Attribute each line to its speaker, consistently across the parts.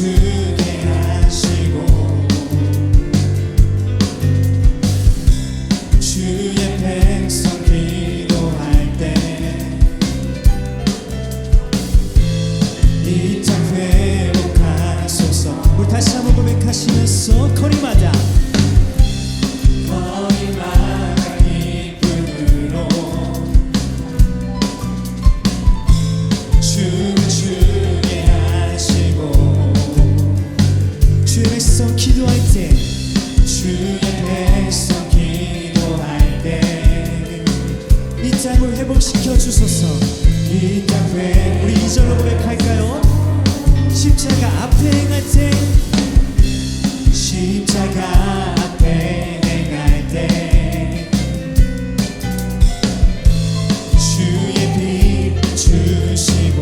Speaker 1: 주게 하시고 주의 백성 기도할 때 이 땅 회복하소서. 우리 다시 한번 고백하시면서 거리마다 기쁨으로 주를 주게 하시고 주의 백성 기도할 때 주의 백성 기도할 때 이 땅을 회복시켜 주소서. 이 땅 회 우리 2절로 고백할까요? 십자가 앞에 행할 때 십자가 앞에 행할 때 주의 빛 주시고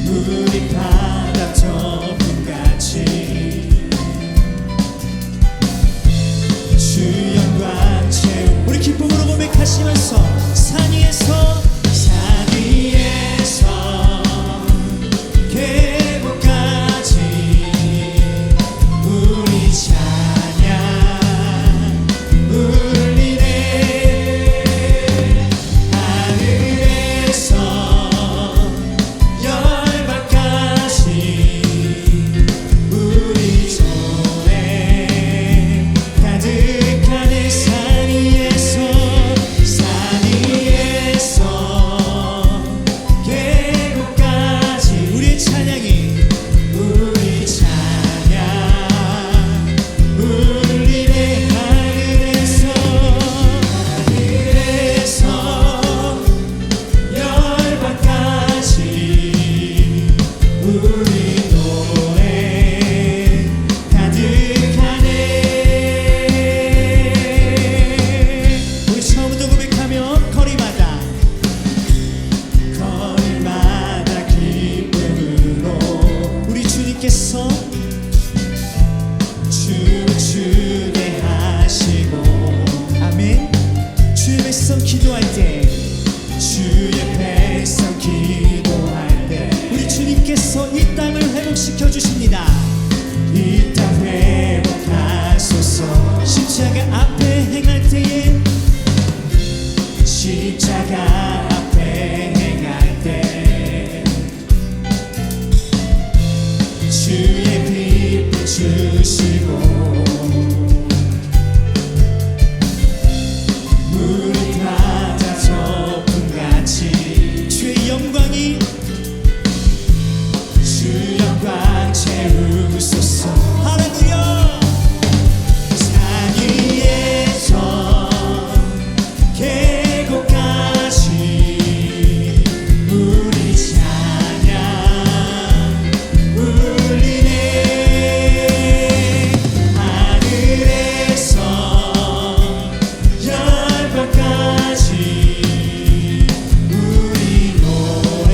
Speaker 1: 물이 바다 저품같이 주 영광 채우 우리 기쁨으로 고백하시면서 산 위에서 계곡까지 우리 찬양 울리네. 하늘에서 열방까지 우리 손에 가득하네. 산 위에서 계곡까지 우리의 찬양이 우리 찬양 울리네. 하늘에서 열방까지 우리 노래 가득하네. 우리 처음부터 고백하며 거리마다 기쁨으로 우리 주님께서 주를 주게 하시고 아멘. 주의 백성 기도할 때 주의 백성 기도할 때 우리 주님께서 이 땅을 회복시켜 주십니다. 이 땅 회복하소서. 십자가 앞에 행할 때에 십자가 앞에 행할 때 주의 빛 주시고 물이 바다 저품같이 주의 영광이 주 영광 채우소서. 할렐루야. 산 위에서 계곡까지 우리 찬양 울리네. 하늘에서 열방까지 우리 노래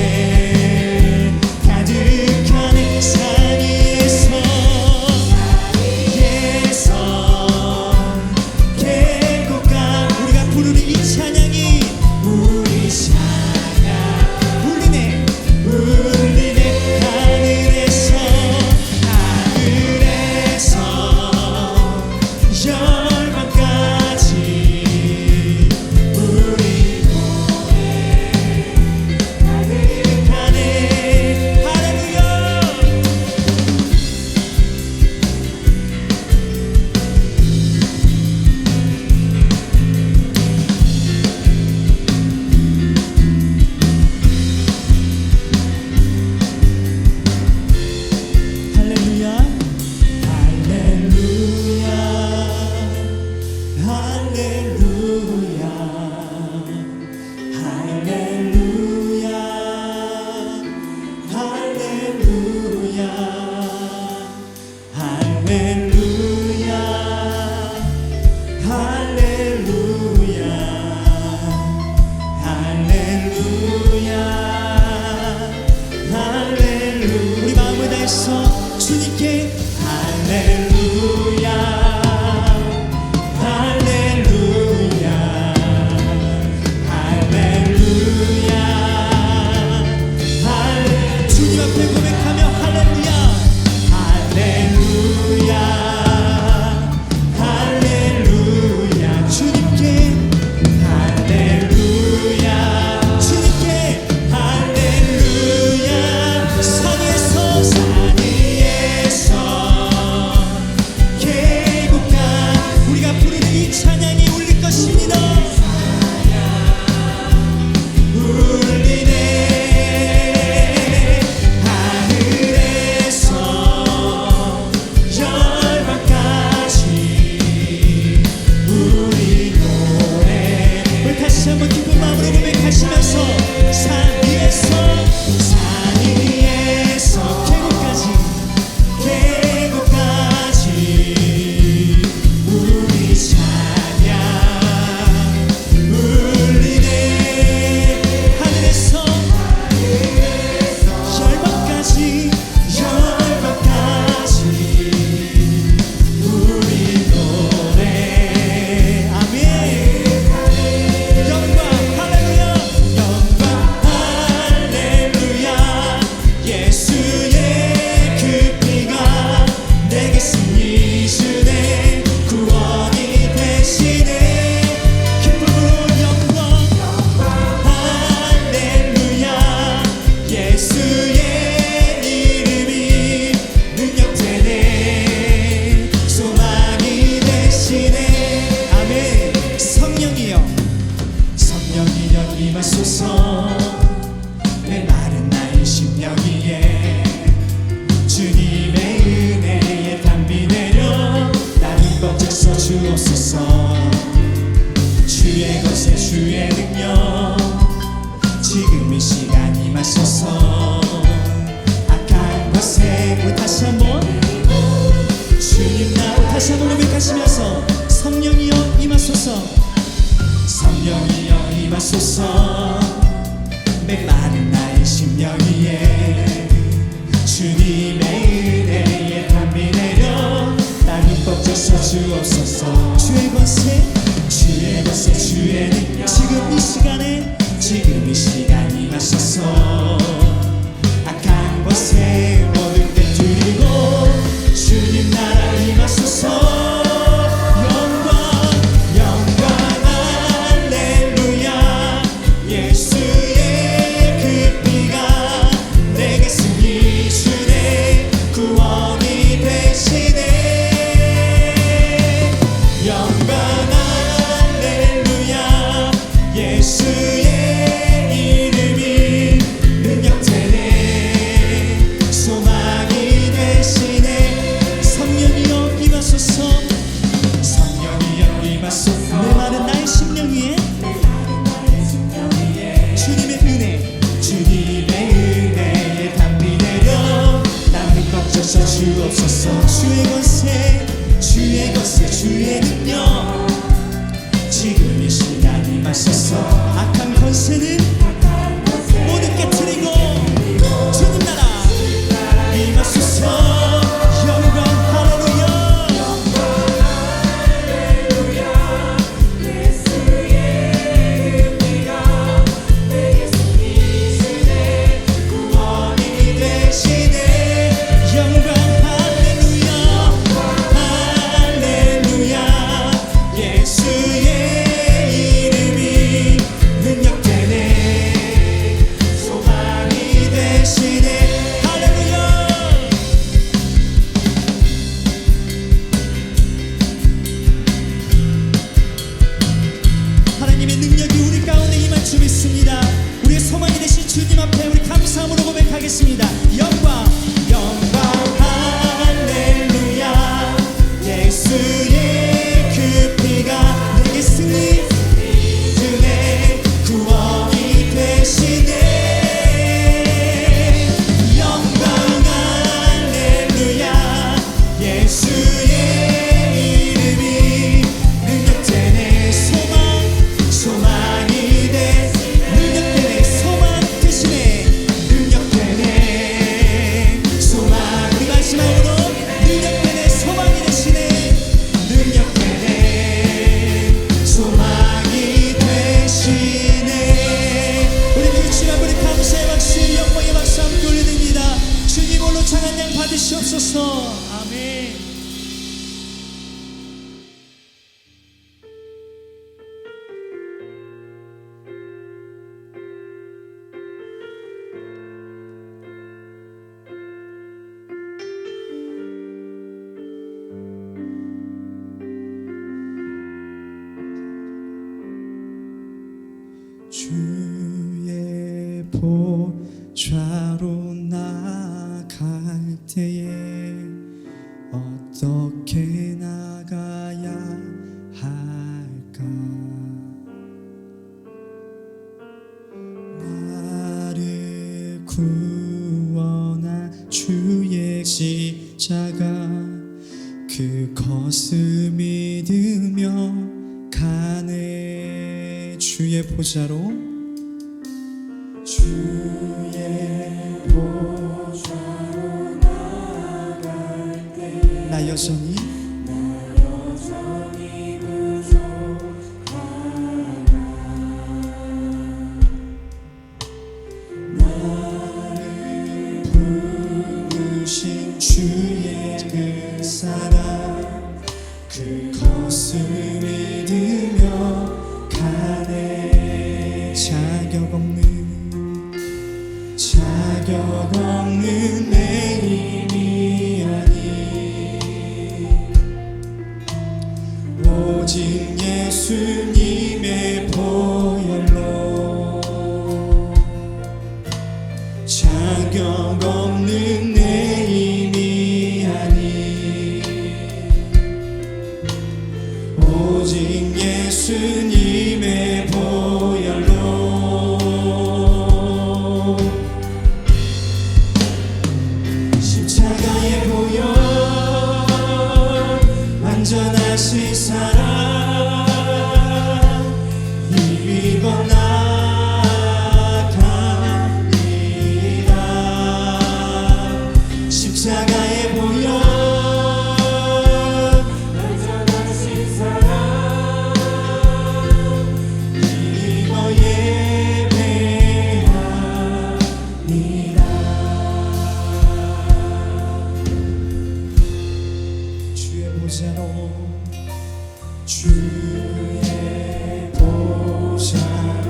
Speaker 1: 가득하네. 산 위에서 계곡까지 우리가 부르는 이 찬양이 우리 찬양 울리네. 하늘에서 열방까지 우리 노래 가득하네. 할렐루야. 할렐루야 고백하시면서 성령이여 임하소서 성령이여 임하소서 메마른 나의 심령 위에 주님의 은혜에 담비 내려 나를 꺾어서 주옵소서 주의 권세 주의 능력 지금 이 시간에 지금 이 시간 임하소서 악한 것에 모든 게 드리고 주님 나라 임하소서 주옵소서 주의 권세 주의 능력 지금 이 시간 임하소서 악한 권세는 모두 깨트리고 주님 나라 임하소서 영광 할렐루야 예수의 은혜가 내게 숨기시네 구원이 되시네 영광 우리의 소망이 되신 주님 앞에 우리 감사함으로 고백하겠습니다. 영광 할렐루야 예수의 그 피가 내게 승리 주네 구원이 되시네 영광 할렐루야 예수의 이름이 능력되네 소망이 받으시옵소서. 아멘. 주의 보좌로 나갈 때에 어떻게 나가야 할까 나를 구원한 주의 십자가 그것을 믿으며 가네 주의 보좌로 나갈 때 나 여전히 부족하나 나를 부르신 주의 그 사랑 그것을 믿으며 가네 자격 없는 내 힘이 아니 오직 예수님의 보혈로 자격 없는 내 힘이 아니 오직 예수님의 보혈로 십자가의 보혈 완전한 주의 보좌로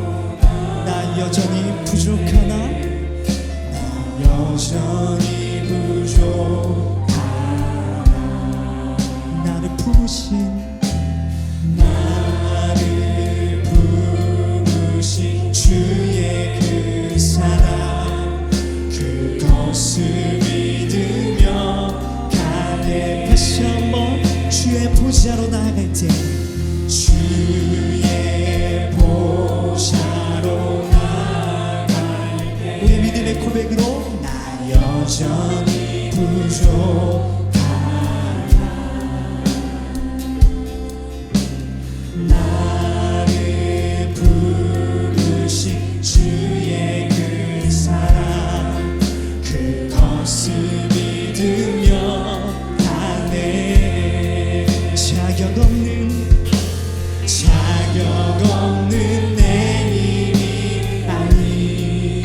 Speaker 1: 나 여전히 부족하나 나 여전히 부족하나 나를 부으신 주의 그 사랑 그것을 믿으며 가네. 다시 한번 주의 보좌로 나아갈 때 주의 보좌로 나아갈 때 우리 믿음의 고백으로 나 여전히 부족하나 나를 부르신 주의 그 사랑 그것을 믿으며 가네. 자격 없는 내 힘이 아니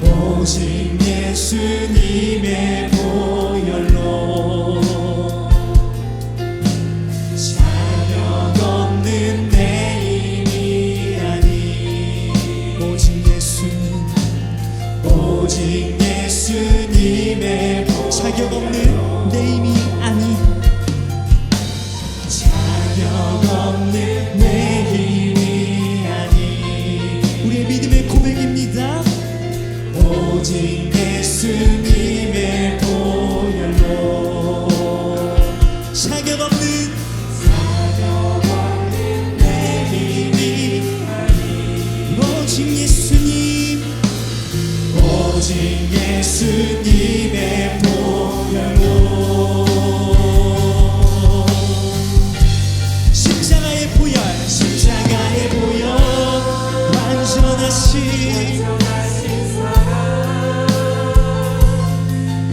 Speaker 1: 오직 예수님의 보혈로 자격 없는 내 힘이 아니 오직 예수님의 자격 없는 내 힘이 아니 자격 없는 내 힘이 아니 우리의 믿음의 고백입니다. 오직 예수님의 보혈로 자격 없는 내 힘이 아니 오직 예수님의 보혈로 십자가의 보혈 완전하신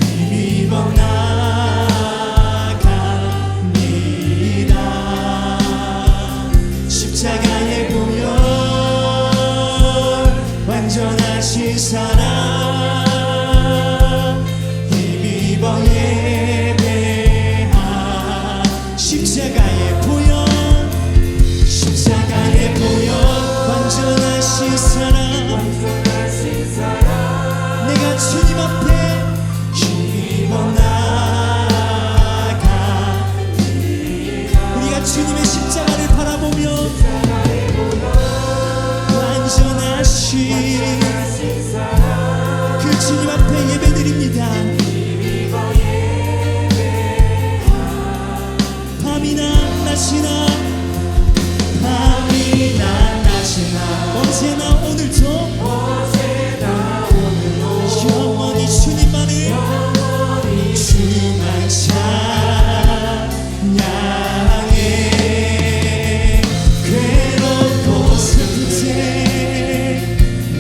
Speaker 1: 힘입어 나갑니다. 십자가의 보혈 완전하신 사랑 힘입어 예배하 십자가의 보혈 완전하신 사랑 내가 주님 앞에 힘입어 나가 우리가 주님의 십자가를 바라보며 완전하신 그 주님 앞에 예배드립니다. 밤이나 낮이나 언제나 오늘도 영원히 주님만을 주만 찬양해. 괴롭고 슬플 때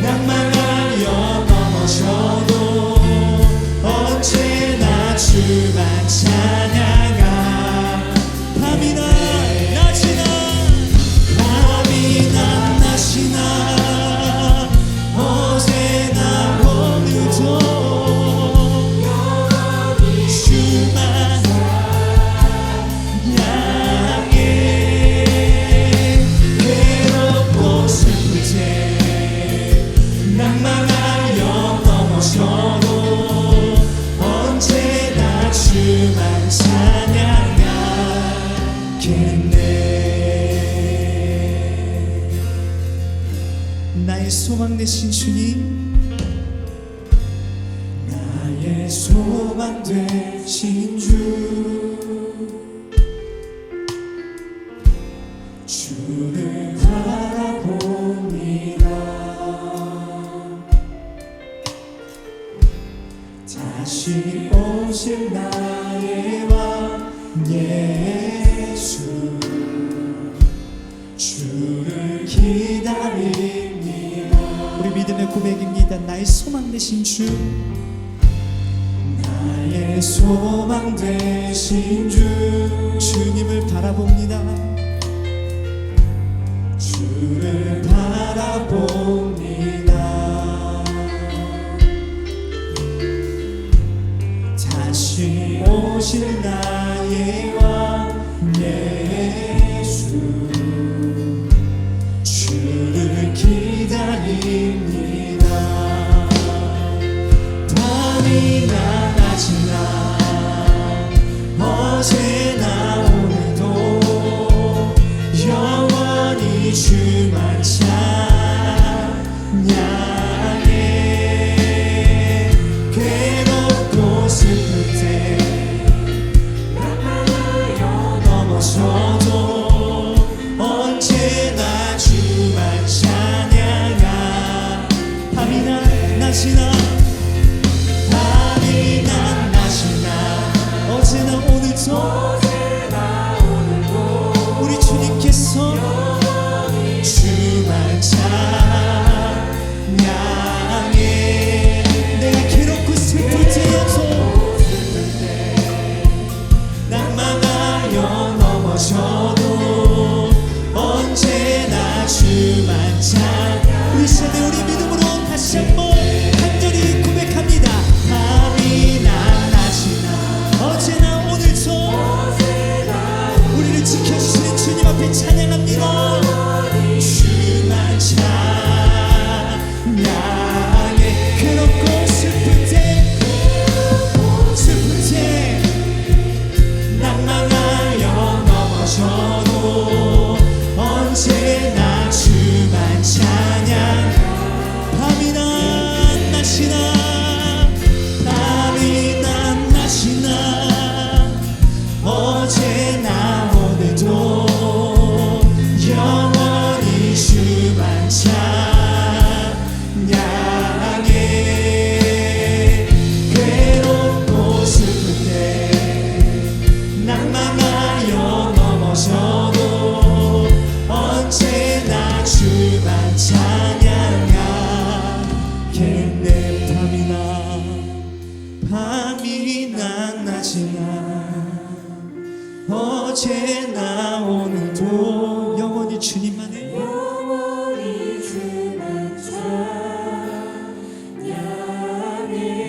Speaker 1: 낭만하며 넘어져도 언제나 주만 찬양하 밤이나 낮이나 어제나 오늘도 주만 향해. 괴롭고 슬플 때 낭만하여 넘어져도 언제나 주만 찬양하겠네. 나의 소망 되신 주님 나의 소망 되신 주를 바라봅니다. 다시 오실 나의 왕 예수 주를 기다립니다. 우리 믿음의 고백입니다. 나의 소망 되신 주 나의 소망 되신 주 주님을 바라봅니다. 주를 바라봅니다. 다시 오실 나의 왕 겠네. 밤이나 낮이나 어제나 오늘도 영원히 주님만 해.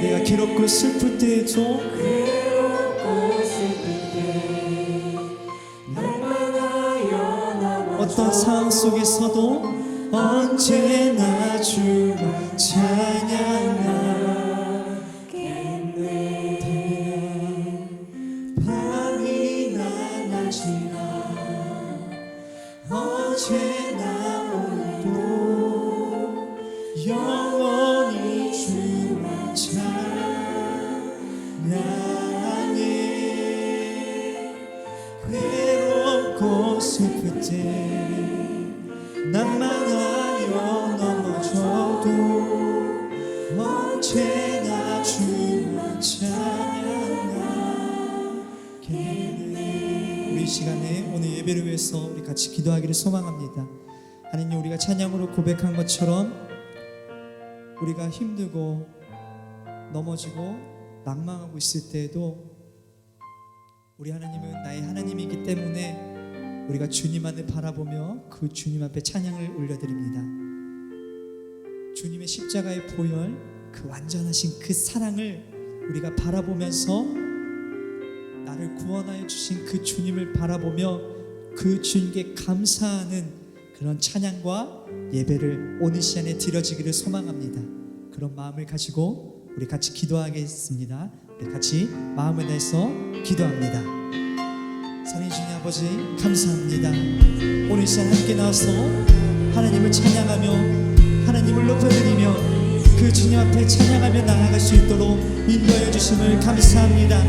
Speaker 1: 내가 괴롭고 슬플 때에도 어떤 상황 속에서도 언제나 주만 찬양하겠네. 밤이나 낮이나 어제나 오늘도 영원히 주만 찬양해. 괴롭고 슬플 때 난만하여 넘어져도 언제나 주만 찬양하겠네. 우리 이 시간에 오늘 예배를 위해서 우리 같이 기도하기를 소망합니다. 하나님, 우리가 찬양으로 고백한 것처럼 우리가 힘들고 넘어지고 낙망하고 있을 때에도 우리 하나님은 나의 하나님이기 때문에 우리가 주님만을 바라보며 그 주님 앞에 찬양을 올려드립니다. 주님의 십자가의 보혈, 그 완전하신 그 사랑을 우리가 바라보면서 나를 구원하여 주신 그 주님을 바라보며 그 주님께 감사하는 그런 찬양과 예배를 오늘 시간에 드려지기를 소망합니다. 그런 마음을 가지고 우리 같이 기도하겠습니다. 우리 같이 마음을 다해서 기도합니다. 사랑해 주님 아버지, 감사합니다. 오늘 이 시간 함께 나와서 하나님을 찬양하며 하나님을 높여드리며 그 주님 앞에 찬양하며 나아갈 수 있도록 인도하여 주심을 감사합니다.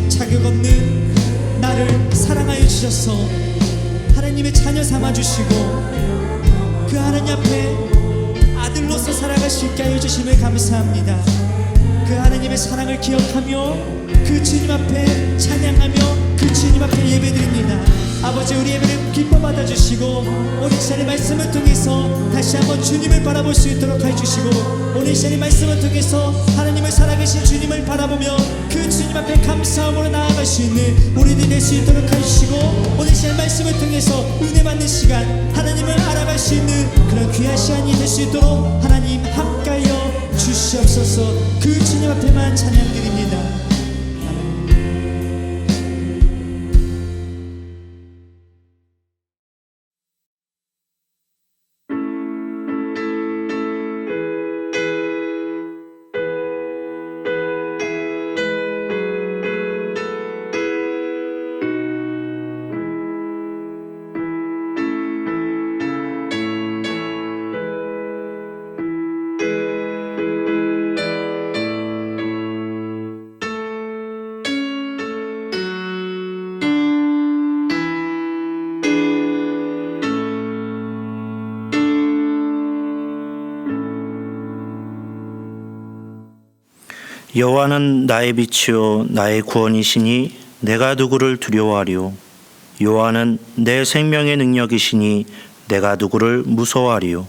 Speaker 1: 자격 없는 나를 사랑하여 주셔서 하나님의 자녀 삼아주시고 그 하나님 앞에 아들로서 살아갈 수 있게 하여 주심을 감사합니다. 그 하나님의 사랑을 기억하며 그 주님 앞에 찬양하며 그 주님 앞에 예배드립니다. 아버지, 우리 예배를 기뻐 받아주시고 오늘 시간의 말씀을 통해서 다시 한번 주님을 바라볼 수 있도록 해주시고 오늘 시간의 말씀을 통해서 하나님을 살아계신 주님을 바라보며 그 주님 앞에 감사함으로 나아갈 수 있는 우리들이 될 수 있도록 해주시고 오늘 시간의 말씀을 통해서 은혜 받는 시간, 하나님을 알아갈 수 있는 그런 귀한 시간이 될 수 있도록 하나님 함께하여 주시옵소서. 그 주님 앞에만 찬양드립니다.
Speaker 2: 여호와는 나의 빛이요 나의 구원이시니 내가 누구를 두려워하리요. 여호와는 내 생명의 능력이시니 내가 누구를 무서워하리요.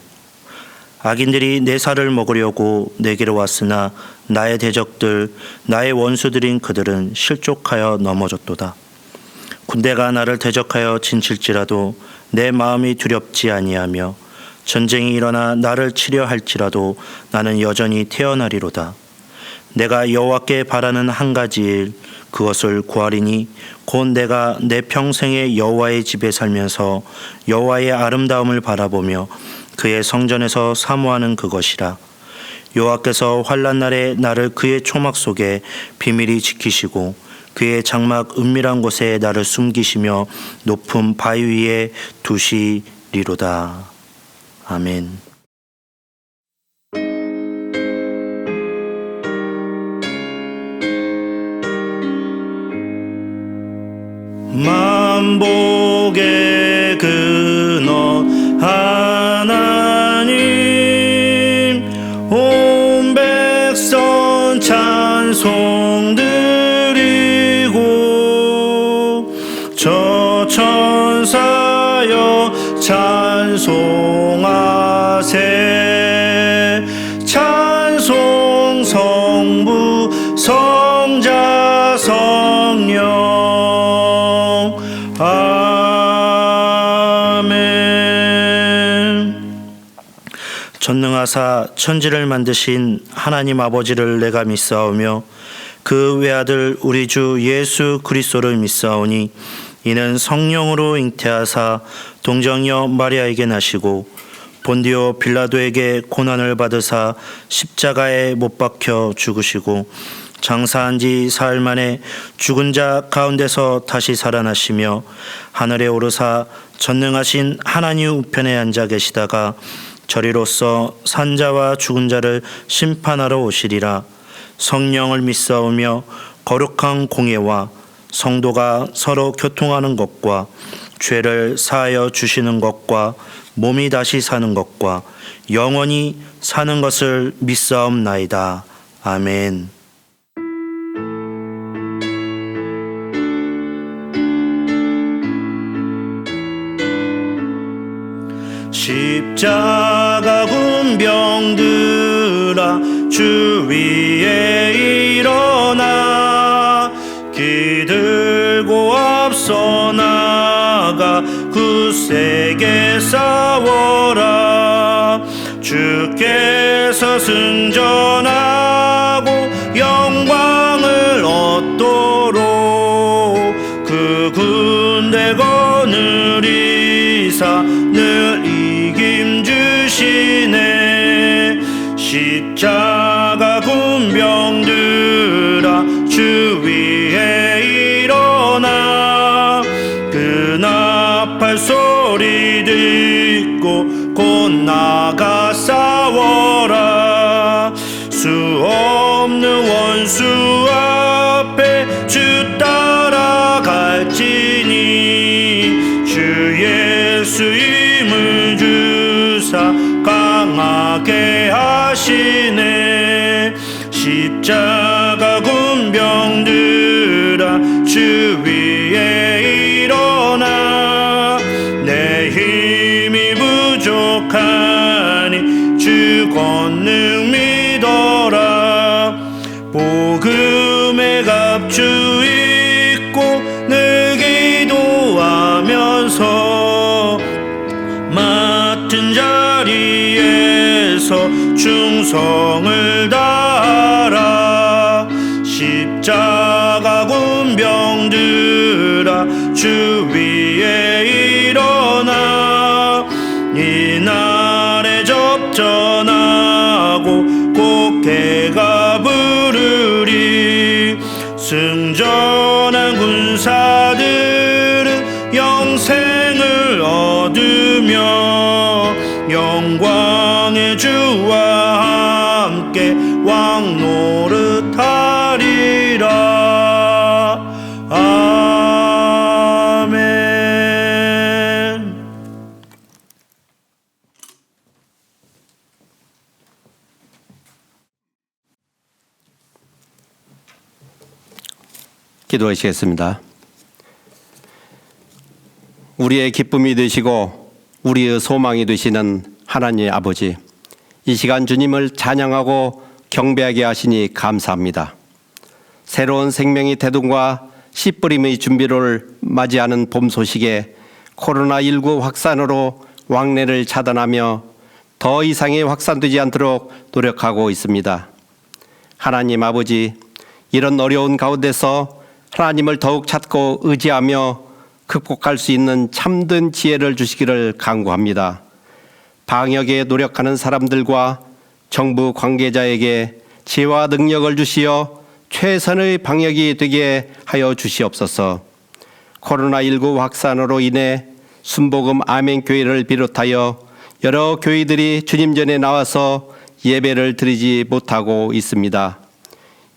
Speaker 2: 악인들이 내 살을 먹으려고 내게로 왔으나 나의 대적들 나의 원수들인 그들은 실족하여 넘어졌도다. 군대가 나를 대적하여 진칠지라도 내 마음이 두렵지 아니하며 전쟁이 일어나 나를 치려 할지라도 나는 여전히 태어나리로다. 내가 여호와께 바라는 한 가지 일, 그것을 구하리니 곧 내가 내 평생에 여호와의 집에 살면서 여호와의 아름다움을 바라보며 그의 성전에서 사모하는 그것이라. 여호와께서 환난 날에 나를 그의 초막 속에 비밀히 지키시고 그의 장막 은밀한 곳에 나를 숨기시며 높은 바위 위에 두시리로다. 아멘. 만복의 근원 하나님, 온 백성 찬송 드리고 저 천사여 찬송하세. 찬송하세. 전능하사 천지를 만드신 하나님 아버지를 내가 믿사오며 그 외아들 우리 주 예수 그리스도를 믿사오니 이는 성령으로 잉태하사 동정녀 마리아에게 나시고 본디오 빌라도에게 고난을 받으사 십자가에 못 박혀 죽으시고 장사한 지 사흘 만에 죽은 자 가운데서 다시 살아나시며 하늘에 오르사 전능하신 하나님 우편에 앉아 계시다가 저리로서 산자와 죽은 자를 심판하러 오시리라. 성령을 믿사오며 거룩한 공예와 성도가 서로 교통하는 것과 죄를 사하여 주시는 것과 몸이 다시 사는 것과 영원히 사는 것을 믿사옵나이다. 아멘. 십자가 군병들아 주 위에 일어나 기들고 앞서 나가 굳세게 싸워라. 주께서 승전하고 영광을 얻도록 그 군대 거느리사 늘 이김 주시네. 십자가 군병들아 주 위에 일어나 그 나팔 소리 듣고 곧 나가 싸워라. 수 없는 원수 앞에 주 따라갈지니 주 예수 힘을 주사 강하게 하시네. 십자가 군병들아 주 위에 일어나 내 힘이 부족하니 주 권능 믿어라. 복음의 갑주 입고 늘 기도하면서 맡은 자리에서 충성을 다하라. 십자가 군병들아 주 위에 일어나 이날에 접전하고 곡해가 부르리. 승전한 군사들은 영생을 얻으며 영광의 주와 함께 왕 노릇하리라. 아멘.
Speaker 3: 기도하시겠습니다. 우리의 기쁨이 되시고 우리의 소망이 되시는 하나님 아버지, 이 시간 주님을 찬양하고 경배하게 하시니 감사합니다. 새로운 생명의 태동과 씨뿌림의 준비를 맞이하는 봄 소식에 코로나19 확산으로 왕래를 차단하며 더 이상의 확산되지 않도록 노력하고 있습니다. 하나님 아버지, 이런 어려운 가운데서 하나님을 더욱 찾고 의지하며 극복할 수 있는 참된 지혜를 주시기를 간구합니다. 방역에 노력하는 사람들과 정부 관계자에게 지혜와 능력을 주시어 최선의 방역이 되게 하여 주시옵소서. 코로나19 확산으로 인해 순복음 아멘교회를 비롯하여 여러 교회들이 주님 전에 나와서 예배를 드리지 못하고 있습니다.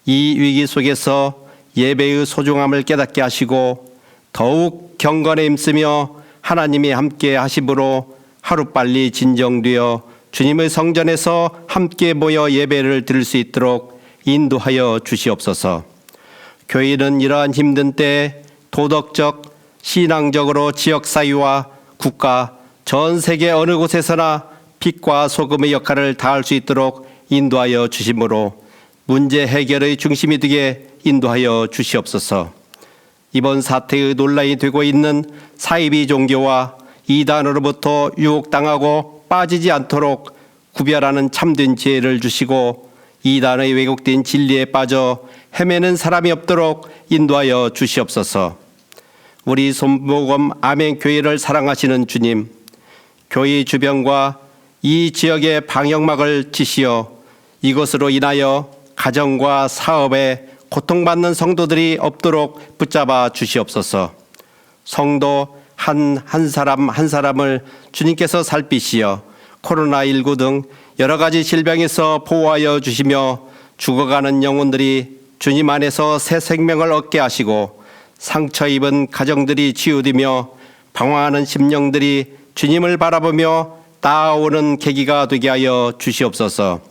Speaker 3: 이 위기 속에서 예배의 소중함을 깨닫게 하시고 더욱 경건에 힘쓰며 하나님이 함께 하심으로 하루빨리 진정되어 주님의 성전에서 함께 모여 예배를 드릴 수 있도록 인도하여 주시옵소서. 교회는 이러한 힘든 때에 도덕적, 신앙적으로 지역사회와 국가, 전 세계 어느 곳에서나 빛과 소금의 역할을 다할 수 있도록 인도하여 주심으로 문제 해결의 중심이 되게 인도하여 주시옵소서. 이번 사태의 논란이 되고 있는 사이비 종교와 이단으로부터 유혹당하고 빠지지 않도록 구별하는 참된 지혜를 주시고 이단의 왜곡된 진리에 빠져 헤매는 사람이 없도록 인도하여 주시옵소서. 우리 손보검 아멘 교회를 사랑하시는 주님, 교회 주변과 이 지역의 방역막을 치시어 이것으로 인하여 가정과 사업에 고통받는 성도들이 없도록 붙잡아 주시옵소서. 성도 한 사람 한 사람을 주님께서 살피시어 코로나19 등 여러 가지 질병에서 보호하여 주시며 죽어가는 영혼들이 주님 안에서 새 생명을 얻게 하시고 상처 입은 가정들이 치유되며 방황하는 심령들이 주님을 바라보며 나아오는 계기가 되게 하여 주시옵소서.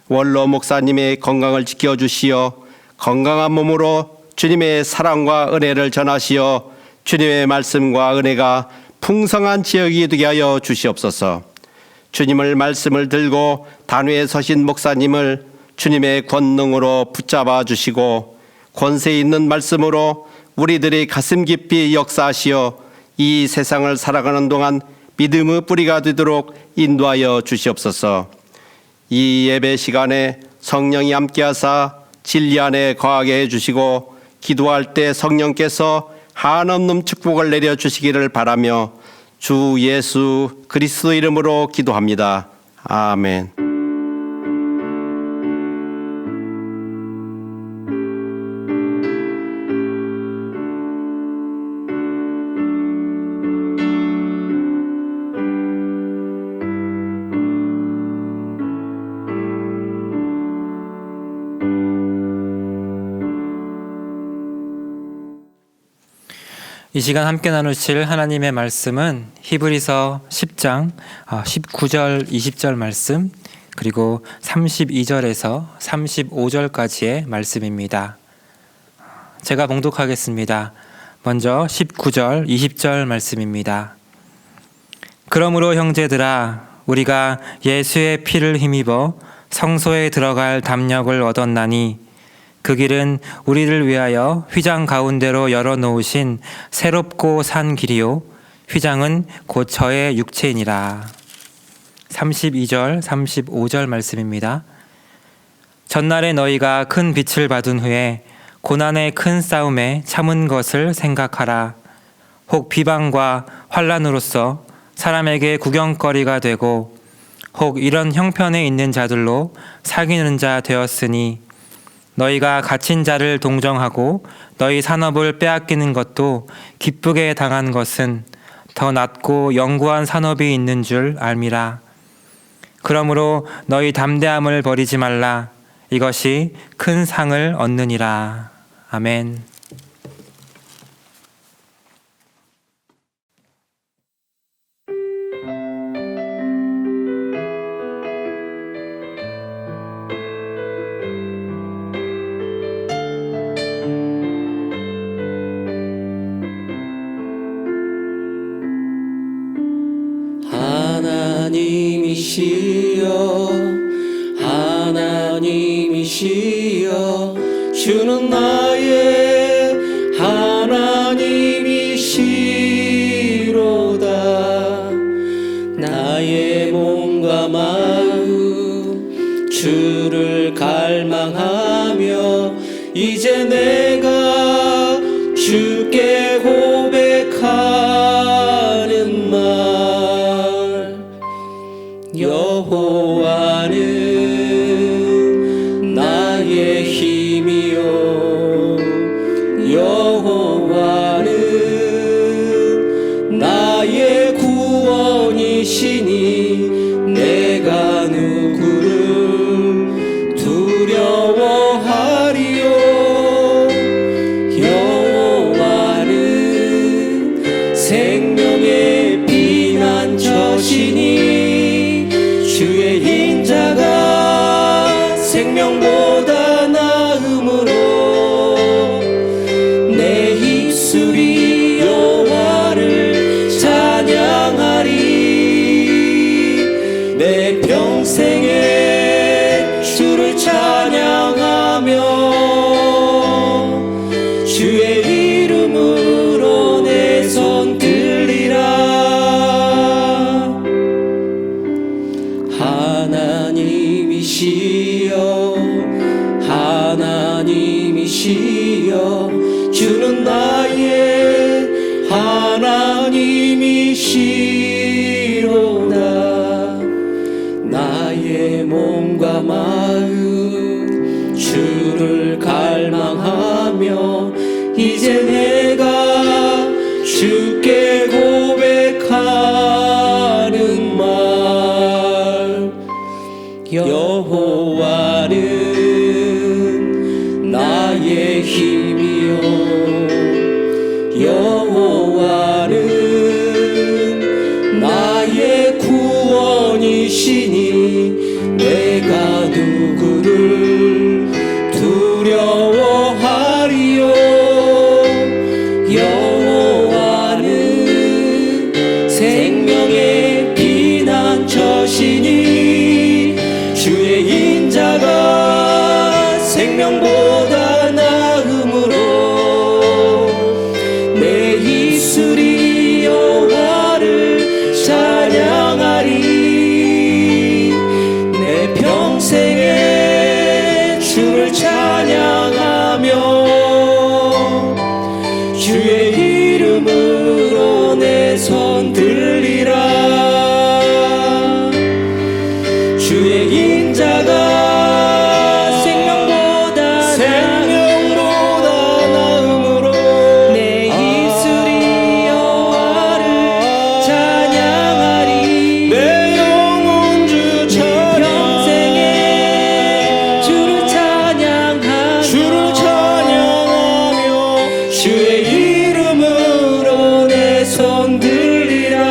Speaker 3: 원로 목사님의 건강을 지켜주시어 건강한 몸으로 주님의 사랑과 은혜를 전하시어 주님의 말씀과 은혜가 풍성한 지역이 되게 하여 주시옵소서. 주님을 말씀을 들고 단위에 서신 목사님을 주님의 권능으로 붙잡아 주시고 권세 있는 말씀으로 우리들의 가슴 깊이 역사하시어 이 세상을 살아가는 동안 믿음의 뿌리가 되도록 인도하여 주시옵소서. 이 예배 시간에 성령이 함께하사 진리 안에 거하게 해주시고 기도할 때 성령께서 한없는 축복을 내려주시기를 바라며 주 예수 그리스도 이름으로 기도합니다. 아멘.
Speaker 4: 이 시간 함께 나누실 하나님의 말씀은 히브리서 10장 19절 20절 말씀 그리고 32절에서 35절까지의 말씀입니다. 제가 봉독하겠습니다. 먼저 19절 20절 말씀입니다. 그러므로 형제들아 우리가 예수의 피를 힘입어 성소에 들어갈 담력을 얻었나니 그 길은 우리를 위하여 휘장 가운데로 열어놓으신 새롭고 산 길이요 휘장은 곧 저의 육체이니라. 32절 35절 말씀입니다. 전날에 너희가 큰 빛을 받은 후에 고난의 큰 싸움에 참은 것을 생각하라. 혹 비방과 환난으로서 사람에게 구경거리가 되고 혹 이런 형편에 있는 자들로 사귀는 자 되었으니 너희가 갇힌 자를 동정하고 너희 산업을 빼앗기는 것도 기쁘게 당한 것은 더 낫고 영구한 산업이 있는 줄 알미라. 그러므로 너희 담대함을 버리지 말라. 이것이 큰 상을 얻느니라. 아멘.
Speaker 5: 하나님이시여 주는 나의 하나님이시로다. 나의 몸과 마음 주를 갈망하며 이제 내가 주께 고백하는 말 여호와는 나의 힘이요 여호와는 나의 구원이시니 내가 누구를 두려워하리요. 여호와는 생명의 피난처시니 주의 인자가 생명보다 나음으로 내 입술이 여호와를 찬양하리. 내 평생에 주를 찬양하며 주의 이름으로 내 손 들리라. 하나 하나님이시여 주는 나의 하나님이시로다. 나의 몸과 마음 주를 갈망하며 이제 내가 주께 고백하는 말 여호와는 나의 힘이요 여호와는 나의 구원이시니 내가 누구를 두려워하리요. 여호와는 생명의 피난처시니 주의 인자가 생명보다 나음으로 내 입술이 여호와를 찬양하리. 내 평생에 주를 찬양하며 주의 이름으로 내 손 들리라. 주의 인자가 생명보다 나음으로 내 입술이 여호와를 찬양하리. 내 영혼 주 찬양 평생에 주를 찬양하며 주의 이름으로 내 손 들리라.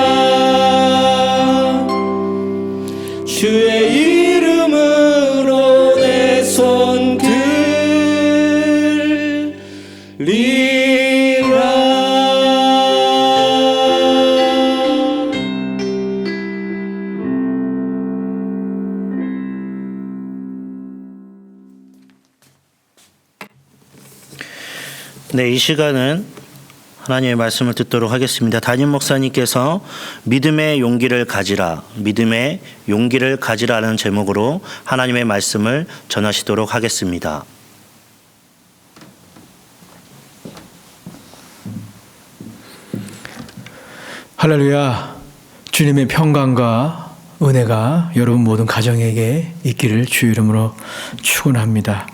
Speaker 5: 주의 이름으로 내 손 들리라.
Speaker 2: 네, 이 시간은 하나님의 말씀을 듣도록 하겠습니다. 담임 목사님께서 믿음의 용기를 가지라, 믿음의 용기를 가지라는 제목으로 하나님의 말씀을 전하시도록 하겠습니다.
Speaker 6: 할렐루야. 주님의 평강과 은혜가 여러분 모든 가정에게 있기를 주 이름으로 축원합니다.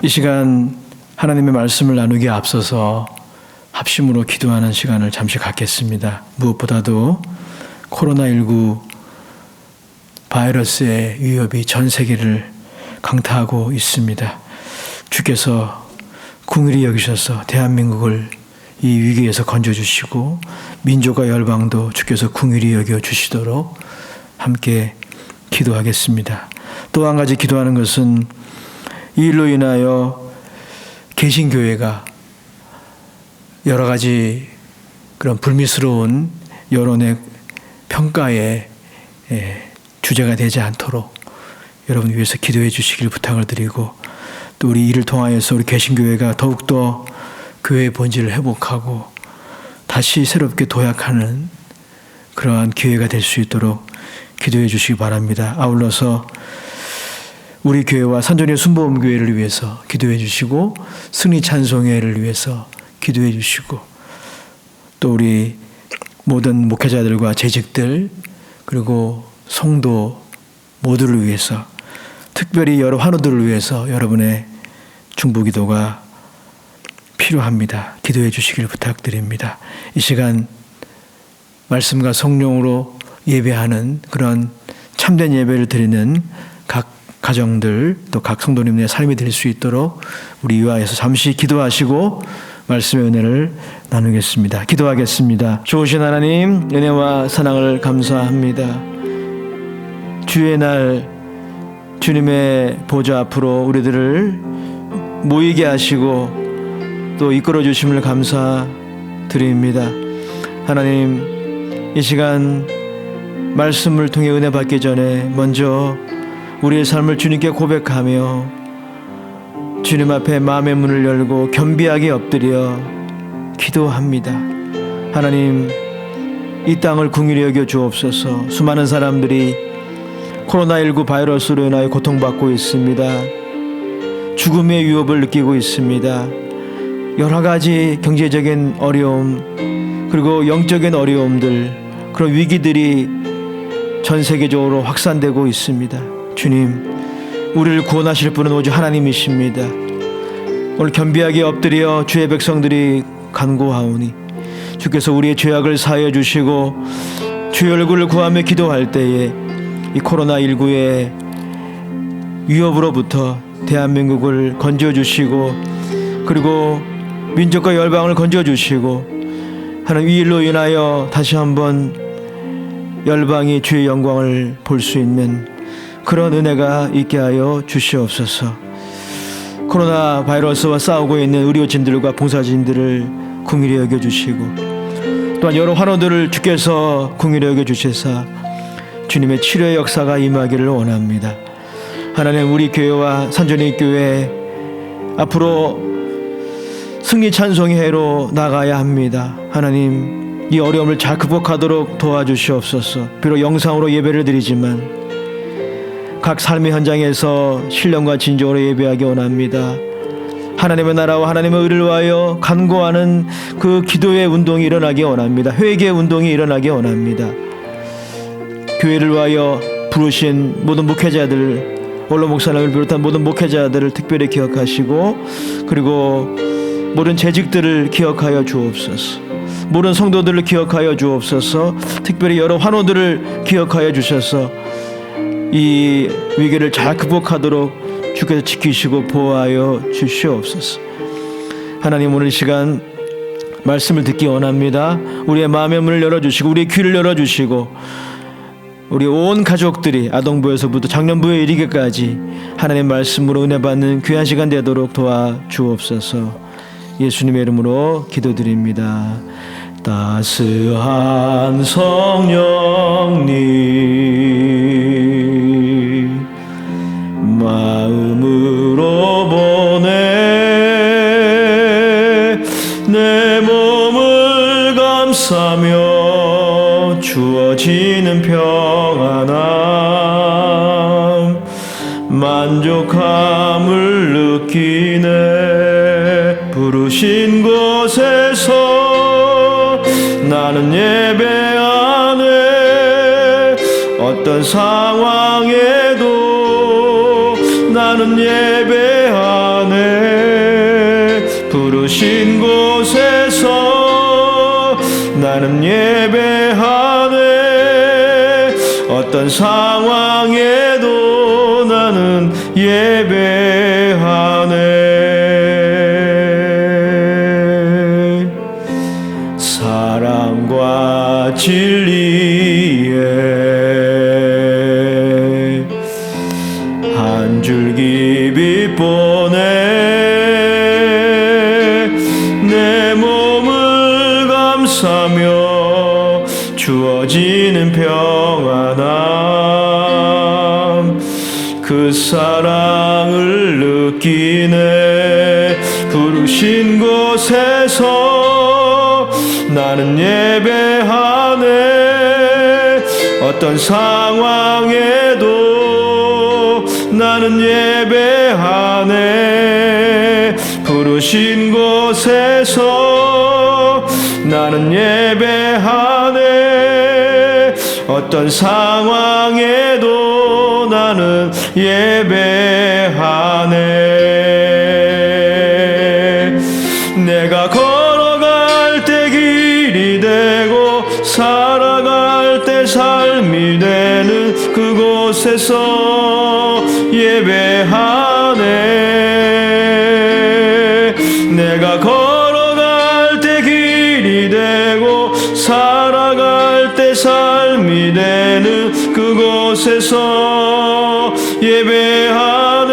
Speaker 6: 이 시간 하나님의 말씀을 나누기에 앞서서 합심으로 기도하는 시간을 잠시 갖겠습니다. 무엇보다도 코로나19 바이러스의 위협이 전 세계를 강타하고 있습니다. 주께서 긍휼히 여기셔서 대한민국을 이 위기에서 건져주시고 민족과 열방도 주께서 긍휼히 여겨주시도록 함께 기도하겠습니다. 또 한 가지 기도하는 것은 이 일로 인하여 개신교회가 여러 가지 그런 불미스러운 여론의 평가에 주제가 되지 않도록 여러분 위해서 기도해 주시길 부탁을 드리고, 또 우리 이를 통하여서 우리 개신교회가 더욱더 교회의 본질을 회복하고 다시 새롭게 도약하는 그러한 기회가 될 수 있도록 기도해 주시기 바랍니다. 아울러서 우리 교회와 산전의 순복음교회를 위해서 기도해 주시고, 승리 찬송회를 위해서 기도해 주시고, 또 우리 모든 목회자들과 재직들 그리고 성도 모두를 위해서, 특별히 여러 환우들을 위해서 여러분의 중보기도가 필요합니다. 기도해 주시길 부탁드립니다. 이 시간 말씀과 성령으로 예배하는 그런 참된 예배를 드리는 각 가정들 또 각 성도님의 삶이 될 수 있도록 우리 유아에서 잠시 기도하시고 말씀의 은혜를 나누겠습니다. 기도하겠습니다. 좋으신 하나님, 은혜와 사랑을 감사합니다. 주의 날 주님의 보좌 앞으로 우리들을 모이게 하시고 또 이끌어 주심을 감사드립니다. 하나님, 이 시간 말씀을 통해 은혜 받기 전에 먼저 우리의 삶을 주님께 고백하며 주님 앞에 마음의 문을 열고 겸비하게 엎드려 기도합니다. 하나님, 이 땅을 긍휼히 여겨 주옵소서. 수많은 사람들이 코로나19 바이러스로 인하여 고통받고 있습니다. 죽음의 위협을 느끼고 있습니다. 여러 가지 경제적인 어려움, 그리고 영적인 어려움들, 그런 위기들이 전 세계적으로 확산되고 있습니다. 주님, 우리를 구원하실 분은 오직 하나님이십니다. 오늘 겸비하게 엎드려 주의 백성들이 간구하오니 주께서 우리의 죄악을 사하여 주시고 주의 얼굴을 구하며 기도할 때에 이 코로나19의 위협으로부터 대한민국을 건져주시고, 그리고 민족과 열방을 건져주시고, 하나님 이 일로 인하여 다시 한번 열방이 주의 영광을 볼 수 있는 그런 은혜가 있게 하여 주시옵소서. 코로나 바이러스와 싸우고 있는 의료진들과 봉사진들을 긍휼히 여겨주시고, 또한 여러 환우들을 주께서 긍휼히 여겨주시사 주님의 치료의 역사가 임하기를 원합니다. 하나님, 우리 교회와 산전의 교회 앞으로 승리 찬송의 해로 나가야 합니다. 하나님, 이 어려움을 잘 극복하도록 도와주시옵소서. 비록 영상으로 예배를 드리지만 각 삶의 현장에서 신령과 진정으로 예배하기 원합니다. 하나님의 나라와 하나님의 의를 위하여 간구하는 그 기도의 운동이 일어나기 원합니다. 회개의 운동이 일어나기 원합니다. 교회를 위하여 부르신 모든 목회자들, 원로 목사님을 비롯한 모든 목회자들을 특별히 기억하시고, 그리고 모든 재직들을 기억하여 주옵소서. 모든 성도들을 기억하여 주옵소서. 특별히 여러 환우들을 기억하여 주셔서 이 위기를 잘 극복하도록 주께서 지키시고 보호하여 주시옵소서. 하나님, 오늘 시간 말씀을 듣기 원합니다. 우리의 마음의 문을 열어주시고 우리의 귀를 열어주시고 우리 온 가족들이 아동부에서부터 장년부에 이르기까지 하나님 말씀으로 은혜 받는 귀한 시간 되도록 도와주옵소서. 예수님의 이름으로 기도드립니다. 따스한 성령님 마음으로 보내 내 몸을 감싸며 주어지는 평안함 만족함을 느끼네. 부르신 곳에서 나는 예배하네. 어떤 상황에도 나는 예배하네. 부르신 곳에서 나는 예배하네. 어떤 상황에도 나는 예배하네. 사랑과 진리에 한 줄기 빛 보내 내 몸을 감싸며 주어지는 평안함 그 사랑을 느끼네. 부르신 곳에서 나는 예배하네. 어떤 상황에도 나는 예배하네. 부르신 곳에서 나는 예배하네. 어떤 상황에도 나는 예배하네. 내가 걸어갈 때 길이 되고 살아갈 때 삶이 되는 그곳에서 예배하네. 내가 걸어갈 때 길이 되고 살아갈 때 삶이 되는 그곳에서 예배하네.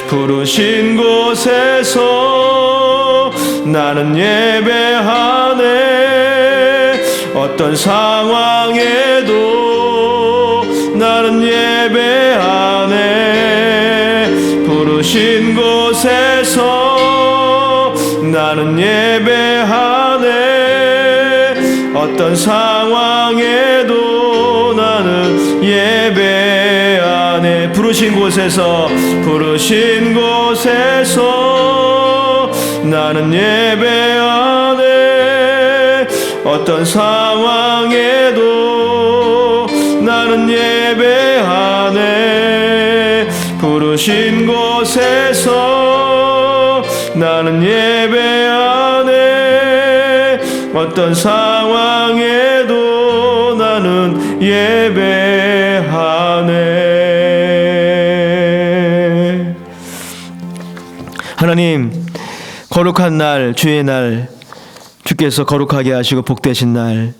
Speaker 6: 부르신 곳에서 나는 예배하네. 어떤 상황에도 나는 예배하네. 부르신 곳에서 나는 예배하네. 어떤 상황에도 나는 예배하네. 안에 부르신 곳에서 나는 예배 안에 어떤 상황에도 나는 예배 안에 부르신 곳에서 나는 예배 안에 어떤 상황에도 나는 예배하네. 하나님, 거룩한 날, 주의 날, 주께서 거룩하게 하시고 복되신 날,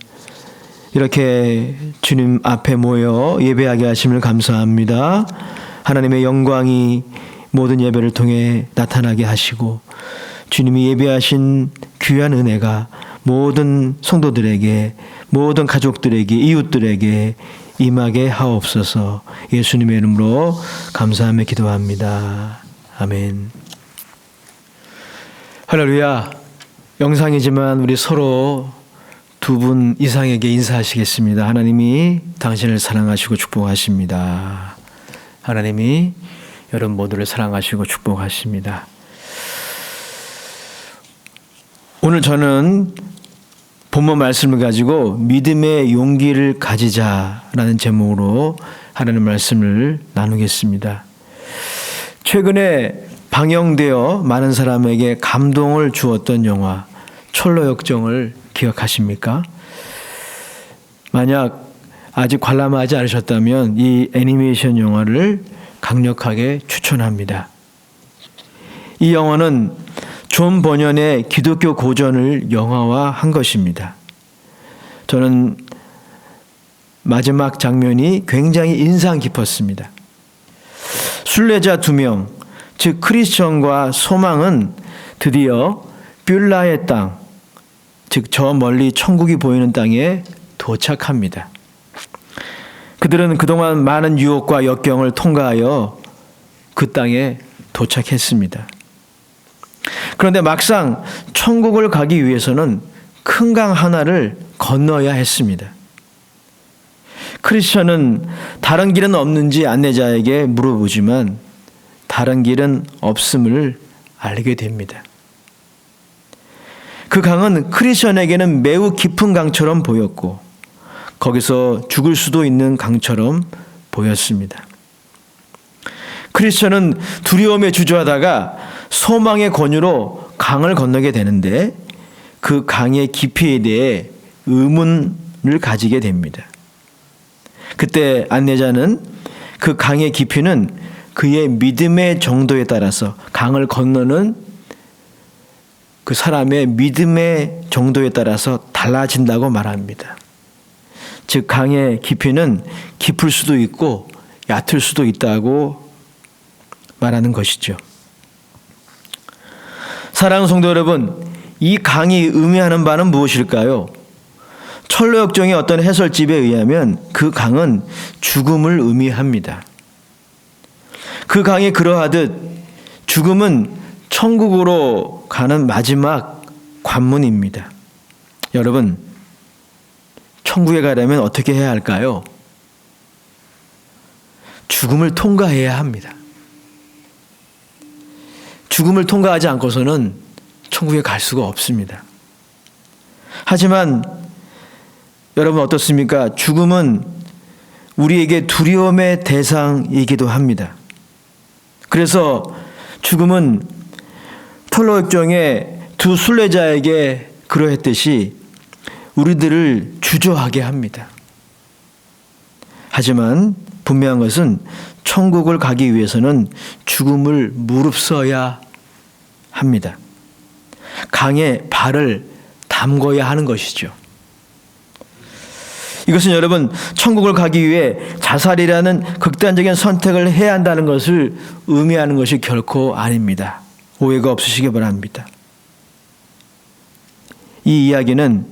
Speaker 6: 이렇게 주님 앞에 모여 예배하게 하심을 감사합니다. 하나님의 영광이 모든 예배를 통해 나타나게 하시고 주님이 예배하신 귀한 은혜가 모든 성도들에게, 모든 가족들에게, 이웃들에게 임하게 하옵소서. 예수님의 이름으로 감사하며 기도합니다. 아멘. 할렐루야. 영상이지만 우리 서로 두 분 이상에게 인사하시겠습니다. 하나님이 당신을 사랑하시고 축복하십니다. 하나님이 여러분 모두를 사랑하시고 축복하십니다. 오늘 저는 본문 말씀을 가지고 믿음의 용기를 가지자라는 제목으로 하나님 말씀을 나누겠습니다. 최근에 방영되어 많은 사람에게 감동을 주었던 영화 철로역정을 기억하십니까? 만약 아직 관람하지 않으셨다면 이 애니메이션 영화를 강력하게 추천합니다. 이 영화는 존 버년의 기독교 고전을 영화화한 것입니다. 저는 마지막 장면이 굉장히 인상 깊었습니다. 순례자 2명, 즉 크리스천과 소망은 드디어 뷸라의 땅, 즉 저 멀리 천국이 보이는 땅에 도착합니다. 그들은 그동안 많은 유혹과 역경을 통과하여 그 땅에 도착했습니다. 그런데 막상 천국을 가기 위해서는 큰 강 하나를 건너야 했습니다. 크리스천은 다른 길은 없는지 안내자에게 물어보지만 다른 길은 없음을 알게 됩니다. 그 강은 크리스천에게는 매우 깊은 강처럼 보였고 거기서 죽을 수도 있는 강처럼 보였습니다. 크리스천은 두려움에 주저하다가 소망의 권유로 강을 건너게 되는데 그 강의 깊이에 대해 의문을 가지게 됩니다. 그때 안내자는 그 강의 깊이는 그의 믿음의 정도에 따라서 강을 건너는 그 사람의 믿음의 정도에 따라서 달라진다고 말합니다. 즉 강의 깊이는 깊을 수도 있고 얕을 수도 있다고 말하는 것이죠. 사랑하는 성도 여러분, 이 강이 의미하는 바는 무엇일까요? 철로역정의 어떤 해설집에 의하면 그 강은 죽음을 의미합니다. 그 강이 그러하듯 죽음은 천국으로 가는 마지막 관문입니다. 여러분, 천국에 가려면 어떻게 해야 할까요? 죽음을 통과해야 합니다. 죽음을 통과하지 않고서는 천국에 갈 수가 없습니다. 하지만 여러분 어떻습니까? 죽음은 우리에게 두려움의 대상이기도 합니다. 그래서 죽음은 철로역정의 두 순례자에게 그러했듯이 우리들을 주저하게 합니다. 하지만 분명한 것은 천국을 가기 위해서는 죽음을 무릅써야 합니다. 강에 발을 담궈야 하는 것이죠. 이것은 여러분 천국을 가기 위해 자살이라는 극단적인 선택을 해야 한다는 것을 의미하는 것이 결코 아닙니다. 오해가 없으시기 바랍니다. 이 이야기는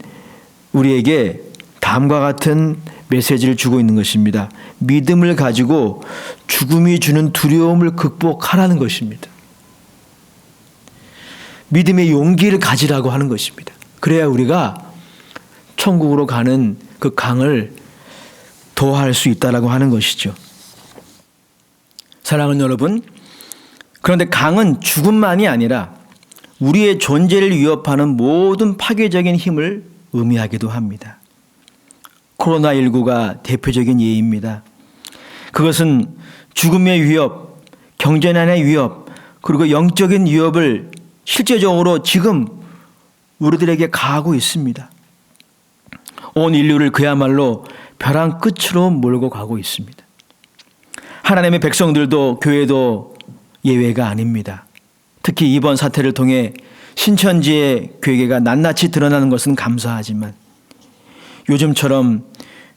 Speaker 6: 우리에게 다음과 같은 메시지를 주고 있는 것입니다. 믿음을 가지고 죽음이 주는 두려움을 극복하라는 것입니다. 믿음의 용기를 가지라고 하는 것입니다. 그래야 우리가 천국으로 가는 그 강을 도할 수 있다라고 하는 것이죠. 사랑하는 여러분, 그런데 강은 죽음만이 아니라 우리의 존재를 위협하는 모든 파괴적인 힘을 의미하기도 합니다. 코로나19가 대표적인 예입니다. 그것은 죽음의 위협, 경제난의 위협, 그리고 영적인 위협을 실제적으로 지금 우리들에게 가하고 있습니다. 온 인류를 그야말로 벼랑 끝으로 몰고 가고 있습니다. 하나님의 백성들도 교회도 예외가 아닙니다. 특히 이번 사태를 통해 신천지의 괴계가 낱낱이 드러나는 것은 감사하지만 요즘처럼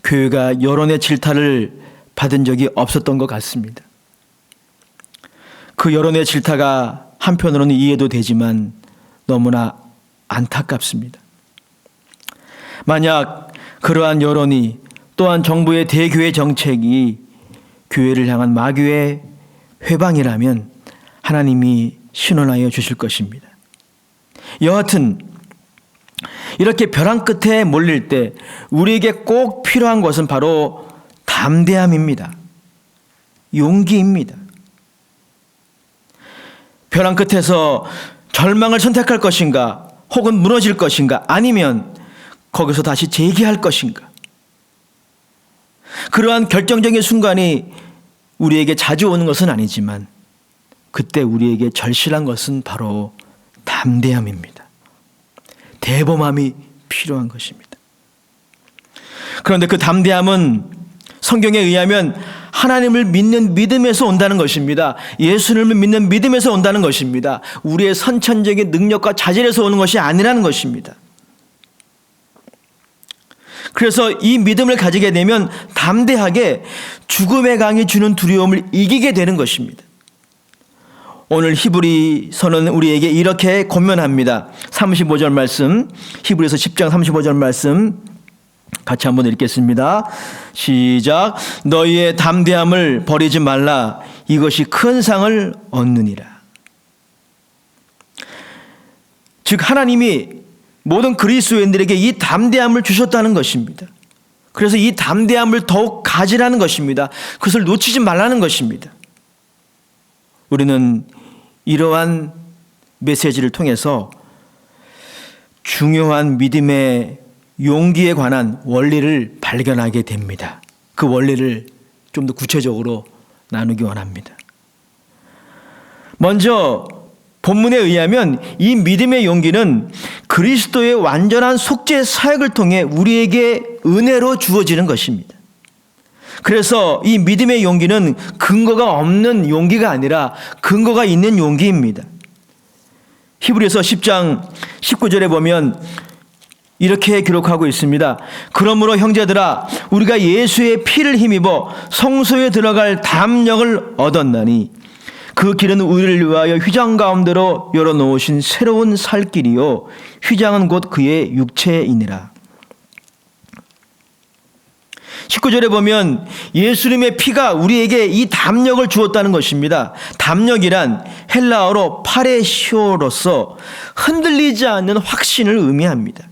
Speaker 6: 교회가 여론의 질타를 받은 적이 없었던 것 같습니다. 그 여론의 질타가 한편으로는 이해도 되지만 너무나 안타깝습니다. 만약 그러한 여론이 또한 정부의 대교회 정책이 교회를 향한 마귀의 회방이라면 하나님이 신원하여 주실 것입니다. 여하튼 이렇게 벼랑 끝에 몰릴 때 우리에게 꼭 필요한 것은 바로 담대함입니다. 용기입니다. 벼랑 끝에서 절망을 선택할 것인가, 혹은 무너질 것인가, 아니면 거기서 다시 재기할 것인가. 그러한 결정적인 순간이 우리에게 자주 오는 것은 아니지만 그때 우리에게 절실한 것은 바로 담대함입니다. 대범함이 필요한 것입니다. 그런데 그 담대함은 성경에 의하면 하나님을 믿는 믿음에서 온다는 것입니다. 예수님을 믿는 믿음에서 온다는 것입니다. 우리의 선천적인 능력과 자질에서 오는 것이 아니라는 것입니다. 그래서 이 믿음을 가지게 되면 담대하게 죽음의 강이 주는 두려움을 이기게 되는 것입니다. 오늘 히브리서는 우리에게 이렇게 권면합니다. 35절 말씀, 히브리서 10장 35절 말씀 같이 한번 읽겠습니다. 시작. 너희의 담대함을 버리지 말라. 이것이 큰 상을 얻느니라. 즉 하나님이 모든 그리스도인들에게 이 담대함을 주셨다는 것입니다. 그래서 이 담대함을 더욱 가지라는 것입니다. 그것을 놓치지 말라는 것입니다. 우리는 이러한 메시지를 통해서 중요한 믿음의 용기에 관한 원리를 발견하게 됩니다. 그 원리를 좀 더 구체적으로 나누기 원합니다. 먼저 본문에 의하면 이 믿음의 용기는 그리스도의 완전한 속죄 사역을 통해 우리에게 은혜로 주어지는 것입니다. 그래서 이 믿음의 용기는 근거가 없는 용기가 아니라 근거가 있는 용기입니다. 히브리서 10장 19절에 보면 이렇게 기록하고 있습니다. 그러므로 형제들아 우리가 예수의 피를 힘입어 성소에 들어갈 담력을 얻었나니 그 길은 우리를 위하여 휘장 가운데로 열어놓으신 새로운 살 길이요 휘장은 곧 그의 육체이니라. 19절에 보면 예수님의 피가 우리에게 이 담력을 주었다는 것입니다. 담력이란 헬라어로 파레시오로서 흔들리지 않는 확신을 의미합니다.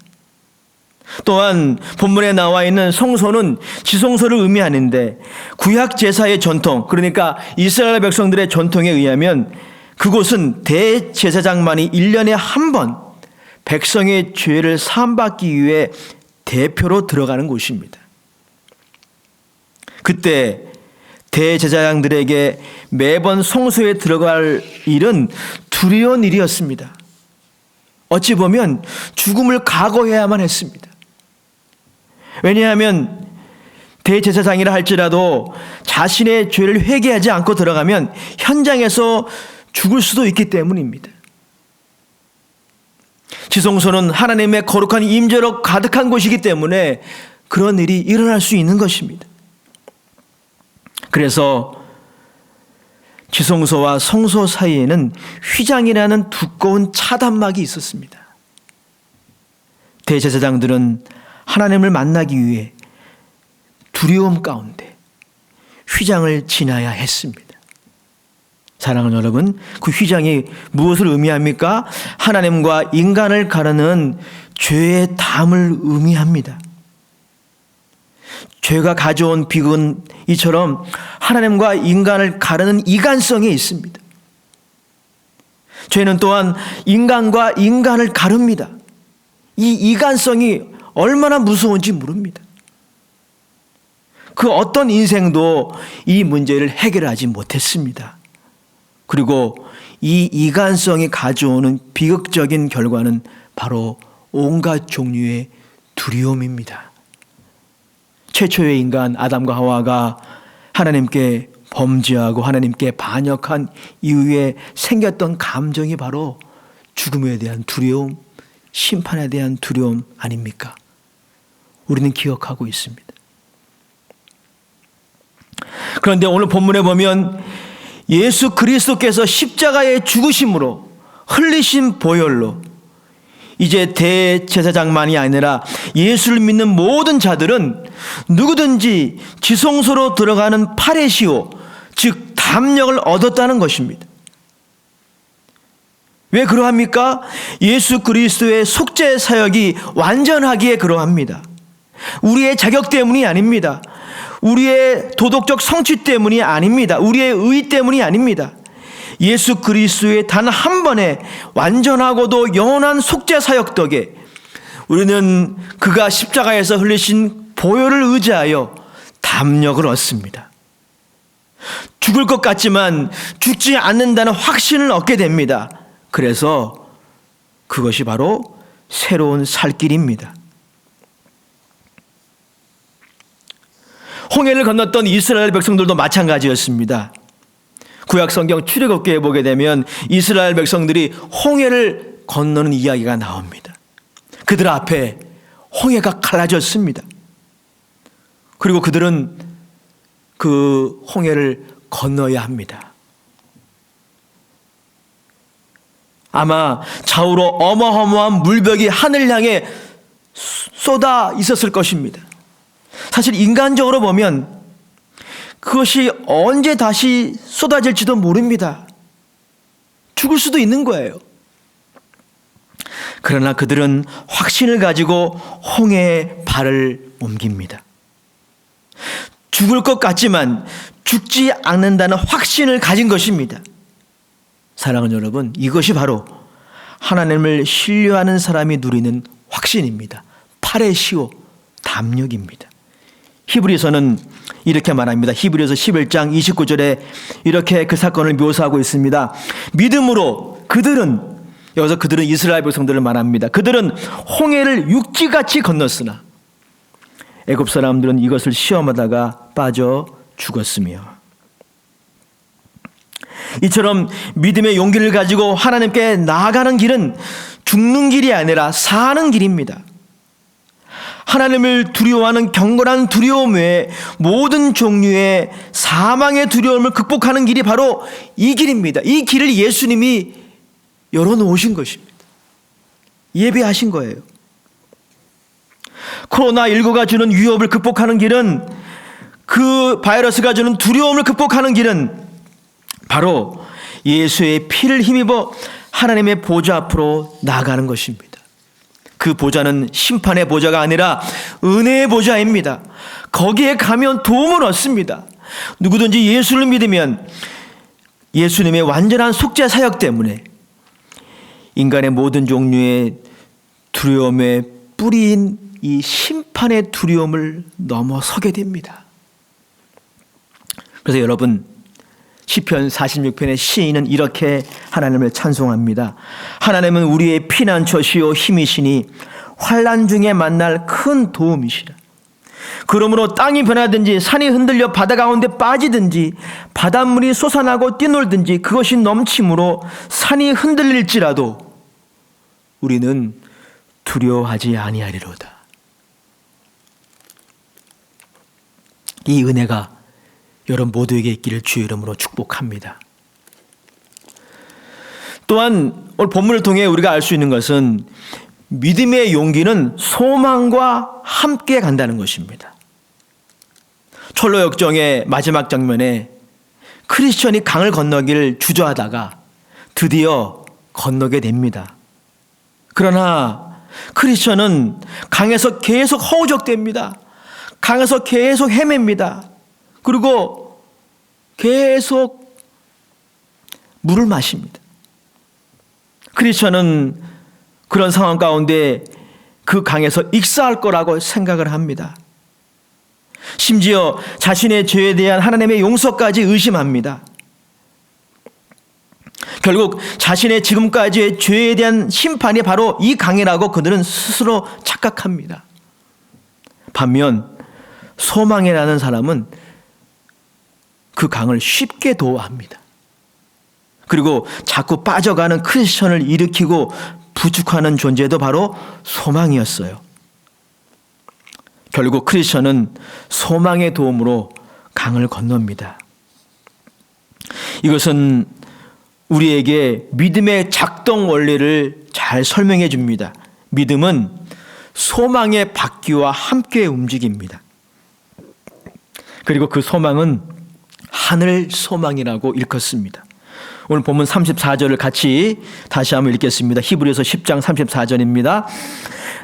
Speaker 6: 또한 본문에 나와 있는 성소는 지성소를 의미하는데 구약 제사의 전통, 그러니까 이스라엘 백성들의 전통에 의하면 그곳은 대제사장만이 1년에 한 번 백성의 죄를 사함받기 위해 대표로 들어가는 곳입니다. 그때 대제사장들에게 매번 성소에 들어갈 일은 두려운 일이었습니다. 어찌 보면 죽음을 각오해야만 했습니다. 왜냐하면 대제사장이라 할지라도 자신의 죄를 회개하지 않고 들어가면 현장에서 죽을 수도 있기 때문입니다. 지성소는 하나님의 거룩한 임재로 가득한 곳이기 때문에 그런 일이 일어날 수 있는 것입니다. 그래서 지성소와 성소 사이에는 휘장이라는 두꺼운 차단막이 있었습니다. 대제사장들은 하나님을 만나기 위해 두려움 가운데 휘장을 지나야 했습니다. 사랑하는 여러분, 그 휘장이 무엇을 의미합니까? 하나님과 인간을 가르는 죄의 담을 의미합니다. 죄가 가져온 비극은 이처럼 하나님과 인간을 가르는 이간성이 있습니다. 죄는 또한 인간과 인간을 가릅니다. 이 이간성이 얼마나 무서운지 모릅니다. 그 어떤 인생도 이 문제를 해결하지 못했습니다. 그리고 이 이간성이 가져오는 비극적인 결과는 바로 온갖 종류의 두려움입니다. 최초의 인간 아담과 하와가 하나님께 범죄하고 하나님께 반역한 이후에 생겼던 감정이 바로 죽음에 대한 두려움, 심판에 대한 두려움 아닙니까? 우리는 기억하고 있습니다. 그런데 오늘 본문에 보면 예수 그리스도께서 십자가의 죽으심으로 흘리신 보혈로 이제 대제사장만이 아니라 예수를 믿는 모든 자들은 누구든지 지성소로 들어가는 파레시오, 즉 담력을 얻었다는 것입니다. 왜 그러합니까? 예수 그리스도의 속죄 사역이 완전하기에 그러합니다. 우리의 자격 때문이 아닙니다. 우리의 도덕적 성취 때문이 아닙니다. 우리의 의 때문이 아닙니다. 예수 그리스도의 단 한 번의 완전하고도 영원한 속죄 사역 덕에 우리는 그가 십자가에서 흘리신 보혈을 의지하여 담력을 얻습니다. 죽을 것 같지만 죽지 않는다는 확신을 얻게 됩니다. 그래서 그것이 바로 새로운 살 길입니다. 홍해를 건넜던 이스라엘 백성들도 마찬가지였습니다. 구약 성경 출애굽기에 보게 되면 이스라엘 백성들이 홍해를 건너는 이야기가 나옵니다. 그들 앞에 홍해가 갈라졌습니다. 그리고 그들은 그 홍해를 건너야 합니다. 아마 좌우로 어마어마한 물벽이 하늘 향해 쏟아 있었을 것입니다. 사실 인간적으로 보면 그것이 언제 다시 쏟아질지도 모릅니다. 죽을 수도 있는 거예요. 그러나 그들은 확신을 가지고 홍해에 발을 옮깁니다. 죽을 것 같지만 죽지 않는다는 확신을 가진 것입니다. 사랑하는 여러분, 이것이 바로 하나님을 신뢰하는 사람이 누리는 확신입니다. 파레시오, 담력입니다. 히브리서는 이렇게 말합니다. 히브리서 11장 29절에 이렇게 그 사건을 묘사하고 있습니다. 믿음으로 그들은, 여기서 그들은 이스라엘 백성들을 말합니다. 그들은 홍해를 육지같이 건넜으나 애굽 사람들은 이것을 시험하다가 빠져 죽었으며, 이처럼 믿음의 용기를 가지고 하나님께 나아가는 길은 죽는 길이 아니라 사는 길입니다. 하나님을 두려워하는 경건한 두려움 외에 모든 종류의 사망의 두려움을 극복하는 길이 바로 이 길입니다. 이 길을 예수님이 열어놓으신 것입니다. 예배하신 거예요. 코로나19가 주는 위협을 극복하는 길은, 그 바이러스가 주는 두려움을 극복하는 길은 바로 예수의 피를 힘입어 하나님의 보좌 앞으로 나아가는 것입니다. 그 보좌는 심판의 보좌가 아니라 은혜의 보좌입니다. 거기에 가면 도움을 얻습니다. 누구든지 예수를 믿으면 예수님의 완전한 속죄 사역 때문에 인간의 모든 종류의 두려움의 뿌리인 이 심판의 두려움을 넘어서게 됩니다. 그래서 여러분, 시편 46편의 시인은 이렇게 하나님을 찬송합니다. 하나님은 우리의 피난처시요 힘이시니 환난 중에 만날 큰 도움이시라. 그러므로 땅이 변하든지 산이 흔들려 바다 가운데 빠지든지 바닷물이 솟아나고 뛰놀든지 그것이 넘침으로 산이 흔들릴지라도 우리는 두려워하지 아니하리로다. 이 은혜가 여러분 모두에게 있기를 주의 이름으로 축복합니다. 또한 오늘 본문을 통해 우리가 알 수 있는 것은 믿음의 용기는 소망과 함께 간다는 것입니다. 철로 역정의 마지막 장면에 크리스천이 강을 건너기를 주저하다가 드디어 건너게 됩니다. 그러나 크리스천은 강에서 계속 허우적댑니다. 강에서 계속 헤맵니다. 그리고 계속 물을 마십니다. 크리스천은 그런 상황 가운데 그 강에서 익사할 거라고 생각을 합니다. 심지어 자신의 죄에 대한 하나님의 용서까지 의심합니다. 결국 자신의 지금까지의 죄에 대한 심판이 바로 이 강이라고 그들은 스스로 착각합니다. 반면 소망이라는 사람은 그 강을 쉽게 도와합니다. 그리고 자꾸 빠져가는 크리스천을 일으키고 부축하는 존재도 바로 소망이었어요. 결국 크리스천은 소망의 도움으로 강을 건넙니다. 이것은 우리에게 믿음의 작동 원리를 잘 설명해 줍니다. 믿음은 소망의 바퀴와 함께 움직입니다. 그리고 그 소망은 하늘 소망이라고 일컫습니다. 오늘 본문 34절을 같이 다시 한번 읽겠습니다. 히브리서 10장 34절입니다.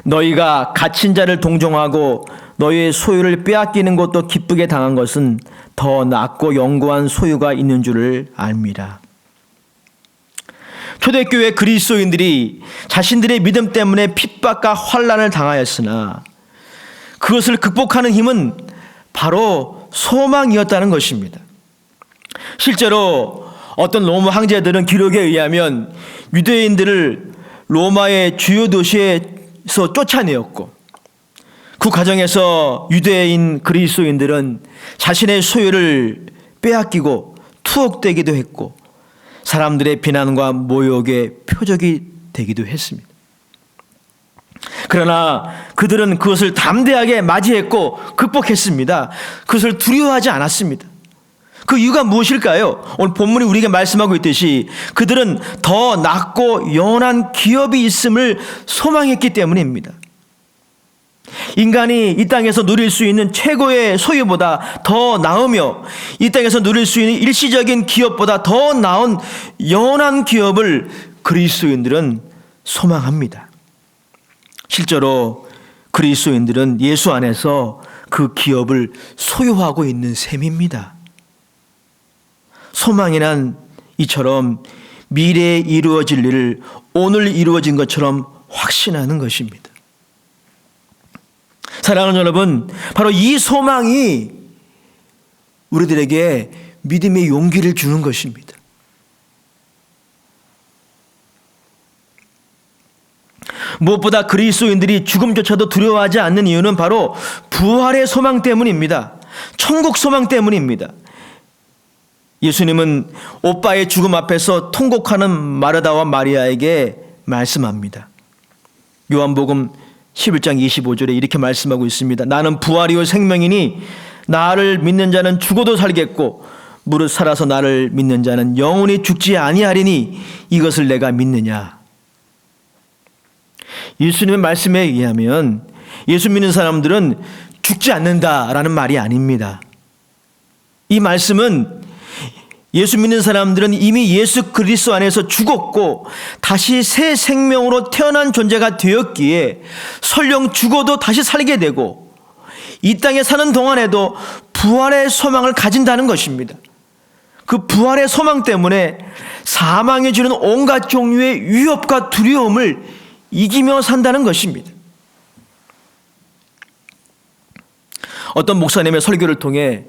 Speaker 6: 너희가 갇힌 자를 동정하고 너희의 소유를 빼앗기는 것도 기쁘게 당한 것은 더 낫고 영구한 소유가 있는 줄을 압니다. 초대교회 그리스도인들이 자신들의 믿음 때문에 핍박과 환난을 당하였으나 그것을 극복하는 힘은 바로 소망이었다는 것입니다. 실제로 어떤 로마 황제들은 기록에 의하면 유대인들을 로마의 주요 도시에서 쫓아내었고 그 과정에서 유대인 그리스도인들은 자신의 소유를 빼앗기고 투옥되기도 했고 사람들의 비난과 모욕의 표적이 되기도 했습니다. 그러나 그들은 그것을 담대하게 맞이했고 극복했습니다. 그것을 두려워하지 않았습니다. 그 이유가 무엇일까요? 오늘 본문이 우리에게 말씀하고 있듯이 그들은 더 낫고 영원한 기업이 있음을 소망했기 때문입니다. 인간이 이 땅에서 누릴 수 있는 최고의 소유보다 더 나으며 이 땅에서 누릴 수 있는 일시적인 기업보다 더 나은 영원한 기업을 그리스도인들은 소망합니다. 실제로 그리스도인들은 예수 안에서 그 기업을 소유하고 있는 셈입니다. 소망이란 이처럼 미래에 이루어질 일을 오늘 이루어진 것처럼 확신하는 것입니다. 사랑하는 여러분, 바로 이 소망이 우리들에게 믿음의 용기를 주는 것입니다. 무엇보다 그리스도인들이 죽음조차도 두려워하지 않는 이유는 바로 부활의 소망 때문입니다. 천국 소망 때문입니다. 예수님은 오빠의 죽음 앞에서 통곡하는 마르다와 마리아에게 말씀합니다. 요한복음 11장 25절에 이렇게 말씀하고 있습니다. 나는 부활이요 생명이니 나를 믿는 자는 죽어도 살겠고 무릇 살아서 나를 믿는 자는 영원히 죽지 아니하리니 이것을 내가 믿느냐. 예수님의 말씀에 의하면 예수 믿는 사람들은 죽지 않는다라는 말이 아닙니다. 이 말씀은 예수 믿는 사람들은 이미 예수 그리스도 안에서 죽었고 다시 새 생명으로 태어난 존재가 되었기에 설령 죽어도 다시 살게 되고 이 땅에 사는 동안에도 부활의 소망을 가진다는 것입니다. 그 부활의 소망 때문에 사망이 주는 온갖 종류의 위협과 두려움을 이기며 산다는 것입니다. 어떤 목사님의 설교를 통해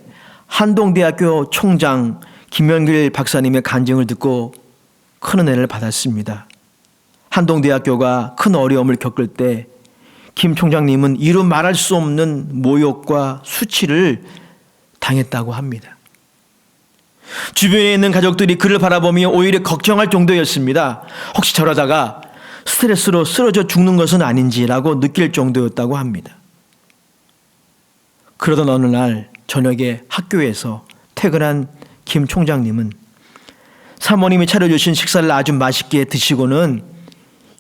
Speaker 6: 한동대학교 총장 김영길 박사님의 간증을 듣고 큰 은혜를 받았습니다. 한동대학교가 큰 어려움을 겪을 때 김 총장님은 이루 말할 수 없는 모욕과 수치를 당했다고 합니다. 주변에 있는 가족들이 그를 바라보며 오히려 걱정할 정도였습니다. 혹시 저러다가 스트레스로 쓰러져 죽는 것은 아닌지라고 느낄 정도였다고 합니다. 그러던 어느 날 저녁에 학교에서 퇴근한 김 총장님은 사모님이 차려주신 식사를 아주 맛있게 드시고는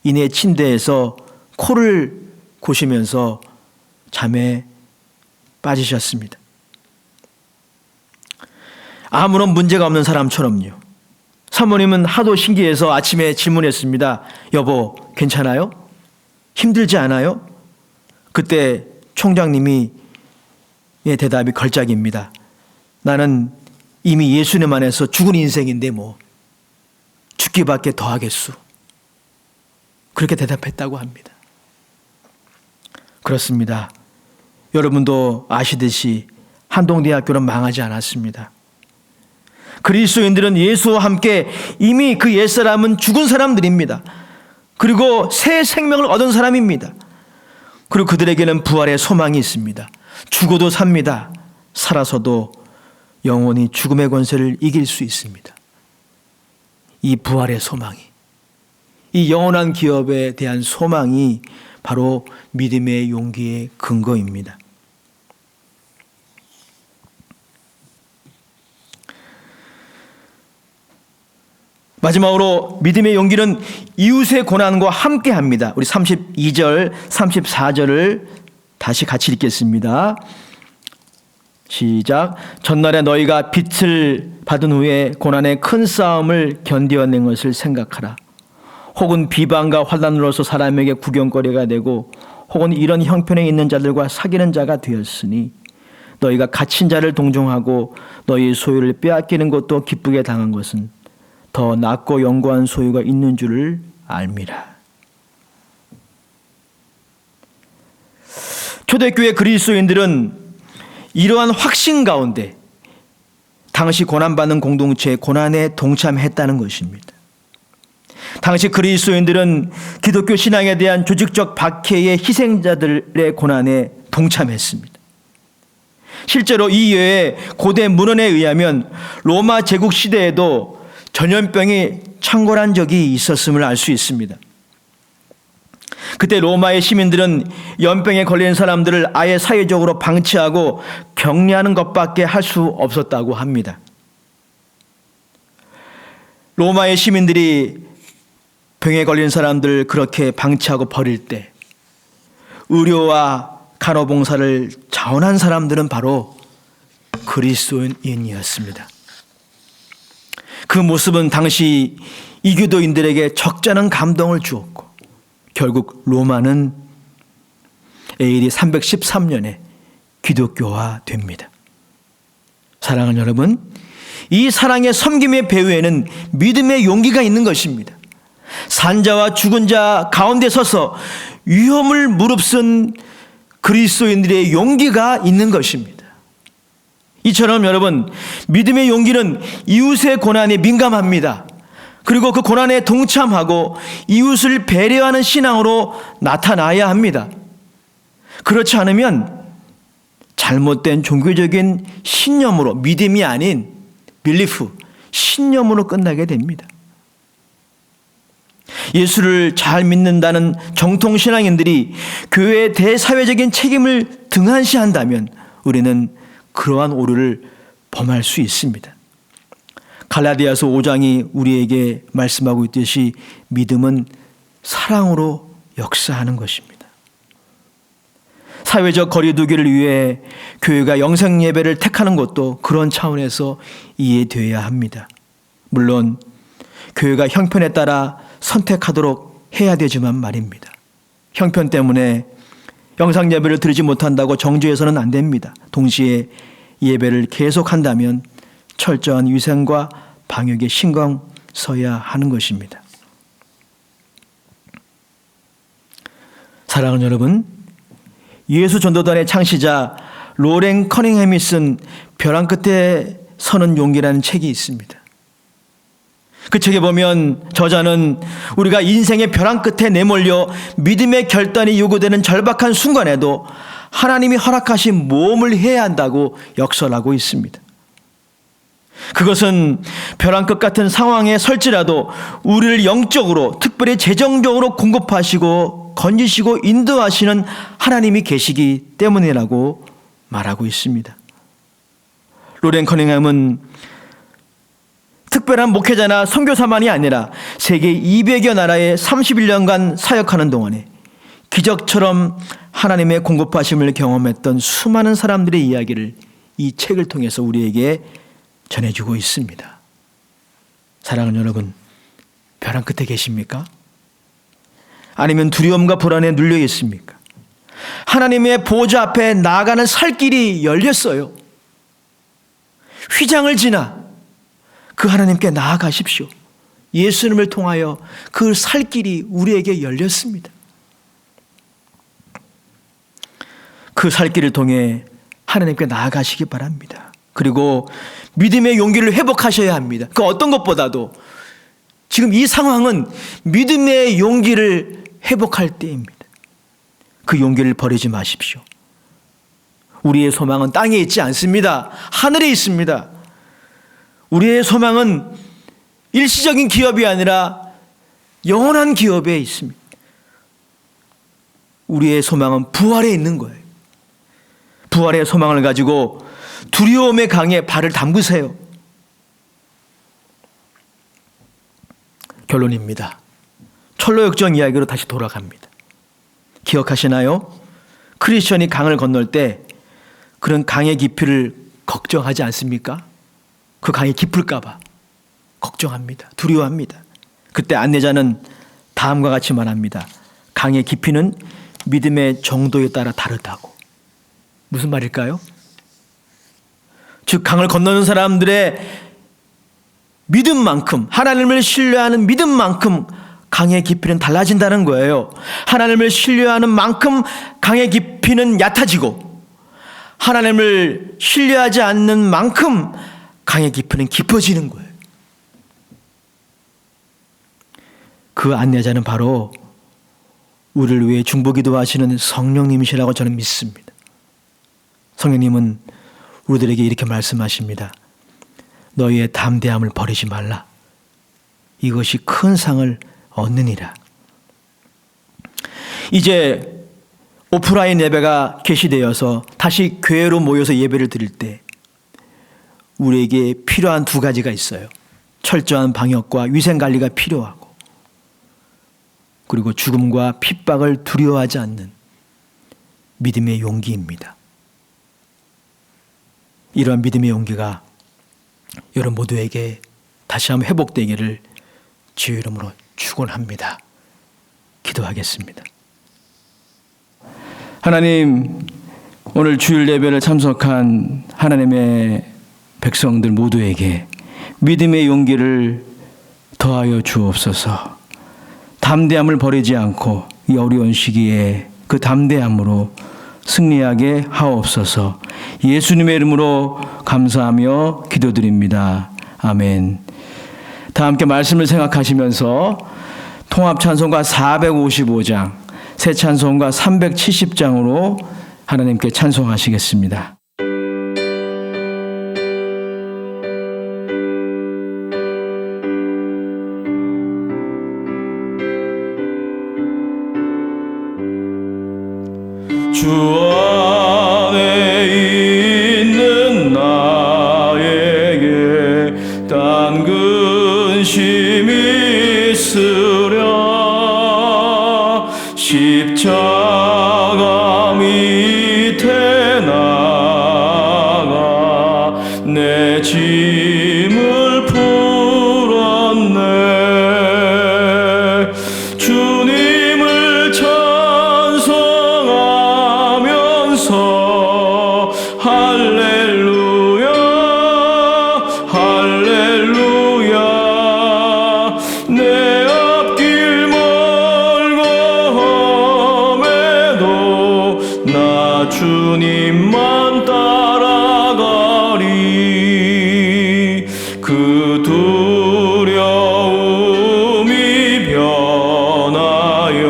Speaker 6: 이내 침대에서 코를 고시면서 잠에 빠지셨습니다. 아무런 문제가 없는 사람처럼요. 사모님은 하도 신기해서 아침에 질문했습니다. 여보, 괜찮아요? 힘들지 않아요? 그때 총장님이 대답이 걸작입니다. 나는 이미 예수님 안에서 죽은 인생인데 뭐 죽기밖에 더 하겠소. 그렇게 대답했다고 합니다. 그렇습니다. 여러분도 아시듯이 한동대학교는 망하지 않았습니다. 그리스도인들은 예수와 함께 이미 그 옛사람은 죽은 사람들입니다. 그리고 새 생명을 얻은 사람입니다. 그리고 그들에게는 부활의 소망이 있습니다. 죽어도 삽니다. 살아서도 영원히 죽음의 권세를 이길 수 있습니다. 이 부활의 소망이, 이 영원한 기업에 대한 소망이 바로 믿음의 용기의 근거입니다. 마지막으로 믿음의 용기는 이웃의 고난과 함께합니다. 우리 32절, 34절을 다시 같이 읽겠습니다. 시작. 전날에 너희가 빛을 받은 후에 고난의 큰 싸움을 견뎌낸 것을 생각하라. 혹은 비방과 환난으로서 사람에게 구경거리가 되고 혹은 이런 형편에 있는 자들과 사귀는 자가 되었으니 너희가 갇힌 자를 동정하고 너희 소유를 빼앗기는 것도 기쁘게 당한 것은 더 낫고 영고한 소유가 있는 줄을 알미라. 초대교회 그리스도인들은 이러한 확신 가운데 당시 고난받는 공동체의 고난에 동참했다는 것입니다. 당시 그리스도인들은 기독교 신앙에 대한 조직적 박해의 희생자들의 고난에 동참했습니다. 실제로 이 이외에 고대 문헌에 의하면 로마 제국 시대에도 전염병이 창궐한 적이 있었음을 알 수 있습니다. 그때 로마의 시민들은 연병에 걸린 사람들을 아예 사회적으로 방치하고 격리하는 것밖에 할 수 없었다고 합니다. 로마의 시민들이 병에 걸린 사람들 그렇게 방치하고 버릴 때 의료와 간호봉사를 자원한 사람들은 바로 그리스도인이었습니다. 그 모습은 당시 이교도인들에게 적잖은 감동을 주었고 결국 로마는 AD 313년에 기독교화 됩니다. 사랑하는 여러분, 이 사랑의 섬김의 배후에는 믿음의 용기가 있는 것입니다. 산자와 죽은 자 가운데 서서 위험을 무릅쓴 그리스도인들의 용기가 있는 것입니다. 이처럼 여러분, 믿음의 용기는 이웃의 고난에 민감합니다. 그리고 그 고난에 동참하고 이웃을 배려하는 신앙으로 나타나야 합니다. 그렇지 않으면 잘못된 종교적인 신념으로, 믿음이 아닌 빌리프, 신념으로 끝나게 됩니다. 예수를 잘 믿는다는 정통신앙인들이 교회의 대사회적인 책임을 등한시한다면 우리는 그러한 오류를 범할 수 있습니다. 갈라디아서 5장이 우리에게 말씀하고 있듯이 믿음은 사랑으로 역사하는 것입니다. 사회적 거리두기를 위해 교회가 영상 예배를 택하는 것도 그런 차원에서 이해되어야 합니다. 물론 교회가 형편에 따라 선택하도록 해야 되지만 말입니다. 형편 때문에 영상 예배를 드리지 못한다고 정죄해서는 안 됩니다. 동시에 예배를 계속한다면 철저한 위생과 방역에 신경 써야 하는 것입니다. 사랑하는 여러분, 예수 전도단의 창시자 로렌 커닝햄이 쓴 벼랑 끝에 서는 용기라는 책이 있습니다. 그 책에 보면 저자는 우리가 인생의 벼랑 끝에 내몰려 믿음의 결단이 요구되는 절박한 순간에도 하나님이 허락하신 모험을 해야 한다고 역설하고 있습니다. 그것은 벼랑 끝 같은 상황에 설지라도 우리를 영적으로, 특별히 재정적으로 공급하시고 건지시고 인도하시는 하나님이 계시기 때문이라고 말하고 있습니다. 로렌 커닝햄은 특별한 목회자나 선교사만이 아니라 세계 200여 나라에 31년간 사역하는 동안에 기적처럼 하나님의 공급하심을 경험했던 수많은 사람들의 이야기를 이 책을 통해서 우리에게 전해주고 있습니다. 사랑하는 여러분, 벼랑 끝에 계십니까? 아니면 두려움과 불안에 눌려 있습니까? 하나님의 보좌 앞에 나아가는 살길이 열렸어요. 휘장을 지나 그 하나님께 나아가십시오. 예수님을 통하여 그 살길이 우리에게 열렸습니다. 그 살길을 통해 하나님께 나아가시기 바랍니다. 그리고 믿음의 용기를 회복하셔야 합니다. 그 어떤 것보다도 지금 이 상황은 믿음의 용기를 회복할 때입니다. 그 용기를 버리지 마십시오. 우리의 소망은 땅에 있지 않습니다. 하늘에 있습니다. 우리의 소망은 일시적인 기업이 아니라 영원한 기업에 있습니다. 우리의 소망은 부활에 있는 거예요. 부활의 소망을 가지고 두려움의 강에 발을 담그세요. 결론입니다. 철로역정 이야기로 다시 돌아갑니다. 기억하시나요? 크리스천이 강을 건널 때 그런 강의 깊이를 걱정하지 않습니까? 그 강이 깊을까 봐 걱정합니다. 두려워합니다. 그때 안내자는 다음과 같이 말합니다. 강의 깊이는 믿음의 정도에 따라 다르다고. 무슨 말일까요? 즉 강을 건너는 사람들의 믿음만큼, 하나님을 신뢰하는 믿음만큼 강의 깊이는 달라진다는 거예요. 하나님을 신뢰하는 만큼 강의 깊이는 얕아지고, 하나님을 신뢰하지 않는 만큼 강의 깊이는 깊어지는 거예요. 그 안내자는 바로 우리를 위해 중보기도 하시는 성령님이시라고 저는 믿습니다. 성령님은 우리들에게 이렇게 말씀하십니다. 너희의 담대함을 버리지 말라. 이것이 큰 상을 얻느니라. 이제 오프라인 예배가 개시되어서 다시 교회로 모여서 예배를 드릴 때 우리에게 필요한 두 가지가 있어요. 철저한 방역과 위생관리가 필요하고, 그리고 죽음과 핍박을 두려워하지 않는 믿음의 용기입니다. 이러한 믿음의 용기가 여러분 모두에게 다시 한번 회복되기를 주의 이름으로 축원합니다. 기도하겠습니다. 하나님, 오늘 주일 예배를 참석한 하나님의 백성들 모두에게 믿음의 용기를 더하여 주옵소서. 담대함을 버리지 않고 이 어려운 시기에 그 담대함으로 승리하게 하옵소서. 예수님의 이름으로 감사하며 기도드립니다. 아멘. 다 함께 말씀을 생각하시면서 통합 찬송가 455장, 새 찬송가 370장으로 하나님께 찬송하시겠습니다.
Speaker 5: 주 안에 있는 나에게 딴 근심이 있으랴. 십자가 밑에 나가 내 짐을 풀었네. 주님을 찬송하면서 할렐루야 할렐루야. 내 앞길 멀고 험해도 나 주님만 따라가리. 그 두려움이 변하여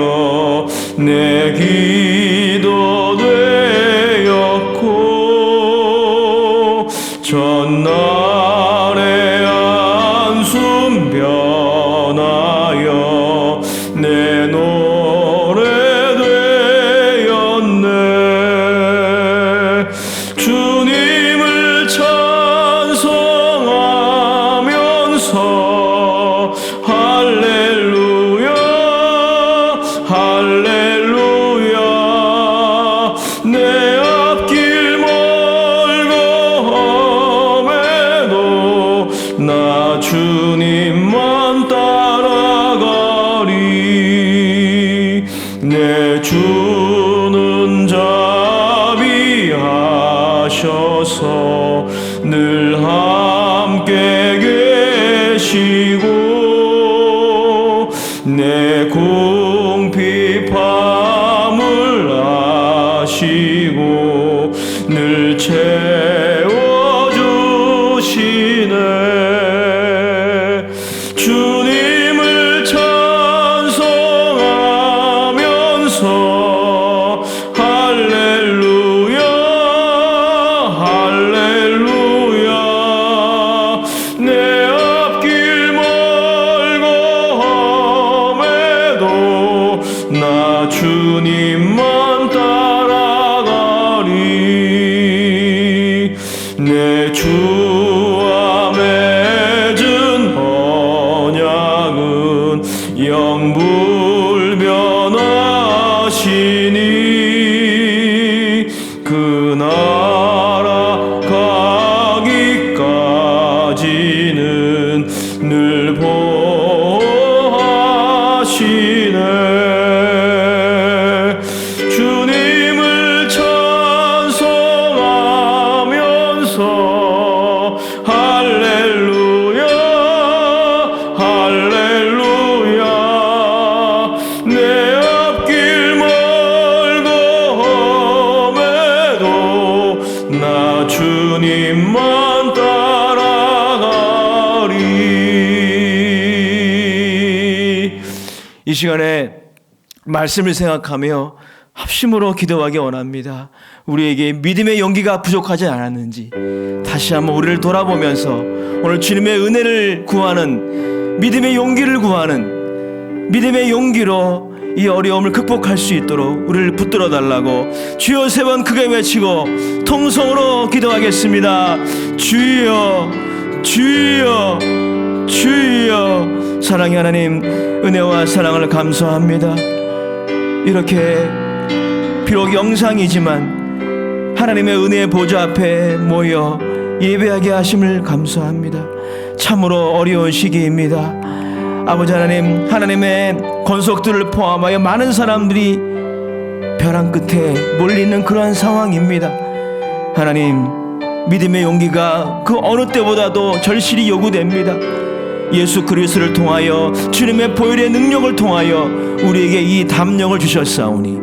Speaker 5: 내 기도 되었고, 전날의 한숨 변하여 내 노래 되었네. 주님을 찬송하면서 할렐루야 할렐루야. 내 앞길 멀고 험해도 나 주님만 따라가리. 내 궁핍함을 아시고 늘 채워주시네. 주님을 찬송하면서 할렐루야 할렐루야. 내 앞길 멀고 험해도 나 주님만 따라가리. 내 주와 맺은 언약은 영불변하시니 그 나라 가기까지는 늘 보호하시네. 주님을 찬송하면서 할렐루야 할렐루야. 내 앞길 멀고 험해도 나 주님만 따라가리.
Speaker 6: 이 시간에 말씀을 생각하며 합심으로 기도하기 원합니다. 우리에게 믿음의 용기가 부족하지 않았는지 다시 한번 우리를 돌아보면서 오늘 주님의 은혜를 구하는, 믿음의 용기를 구하는, 믿음의 용기로 이 어려움을 극복할 수 있도록 우리를 붙들어 달라고 주여 3번 크게 외치고 통성으로 기도하겠습니다. 주여 주여 주여. 사랑의 하나님, 은혜와 사랑을 감사합니다. 이렇게 비록 영상이지만 하나님의 은혜의 보좌 앞에 모여 예배하게 하심을 감사합니다. 참으로 어려운 시기입니다. 아버지 하나님, 하나님의 권속들을 포함하여 많은 사람들이 벼랑 끝에 몰리는 그러한 상황입니다. 하나님, 믿음의 용기가 그 어느 때보다도 절실히 요구됩니다. 예수 그리스도를 통하여, 주님의 보혈의 능력을 통하여 우리에게 이 담력을 주셨사오니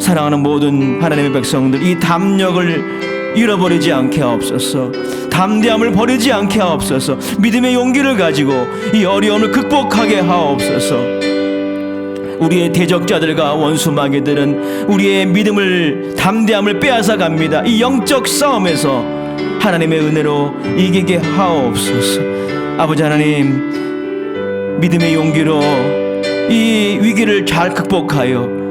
Speaker 6: 사랑하는 모든 하나님의 백성들, 이 담력을 잃어버리지 않게 하옵소서. 담대함을 버리지 않게 하옵소서. 믿음의 용기를 가지고 이 어려움을 극복하게 하옵소서. 우리의 대적자들과 원수 마귀들은 우리의 믿음을, 담대함을 빼앗아 갑니다. 이 영적 싸움에서 하나님의 은혜로 이기게 하옵소서. 아버지 하나님, 믿음의 용기로 이 위기를 잘 극복하여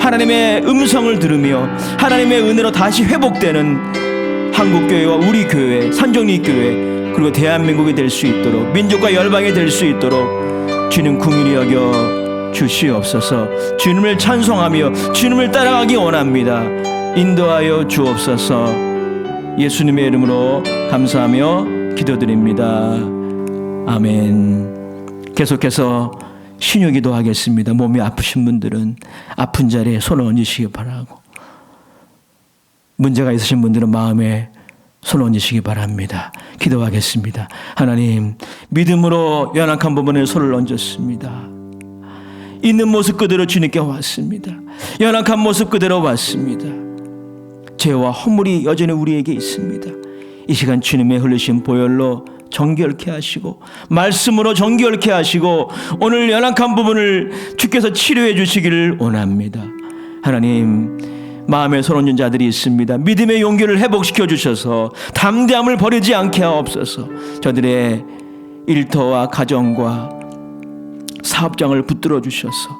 Speaker 6: 하나님의 음성을 들으며 하나님의 은혜로 다시 회복되는 한국교회와 우리 교회, 산정리교회, 그리고 대한민국이 될 수 있도록, 민족과 열방이 될 수 있도록 주님 긍휼히 여겨 주시옵소서. 주님을 찬송하며 주님을 따라가기 원합니다. 인도하여 주옵소서. 예수님의 이름으로 감사하며 기도드립니다. 아멘. 계속해서 신유기도 하겠습니다. 몸이 아프신 분들은 아픈 자리에 손을 얹으시기 바라고, 문제가 있으신 분들은 마음에 손을 얹으시기 바랍니다. 기도하겠습니다. 하나님, 믿음으로 연약한 부분에 손을 얹었습니다. 있는 모습 그대로 주님께 왔습니다. 연약한 모습 그대로 왔습니다. 죄와 허물이 여전히 우리에게 있습니다. 이 시간 주님의 흘리신 보혈로 정결케 하시고, 말씀으로 정결케 하시고, 오늘 연약한 부분을 주께서 치료해 주시기를 원합니다. 하나님, 마음에 손 얹은 자들이 있습니다. 믿음의 용기를 회복시켜 주셔서 담대함을 버리지 않게 하옵소서. 저들의 일터와 가정과 사업장을 붙들어 주셔서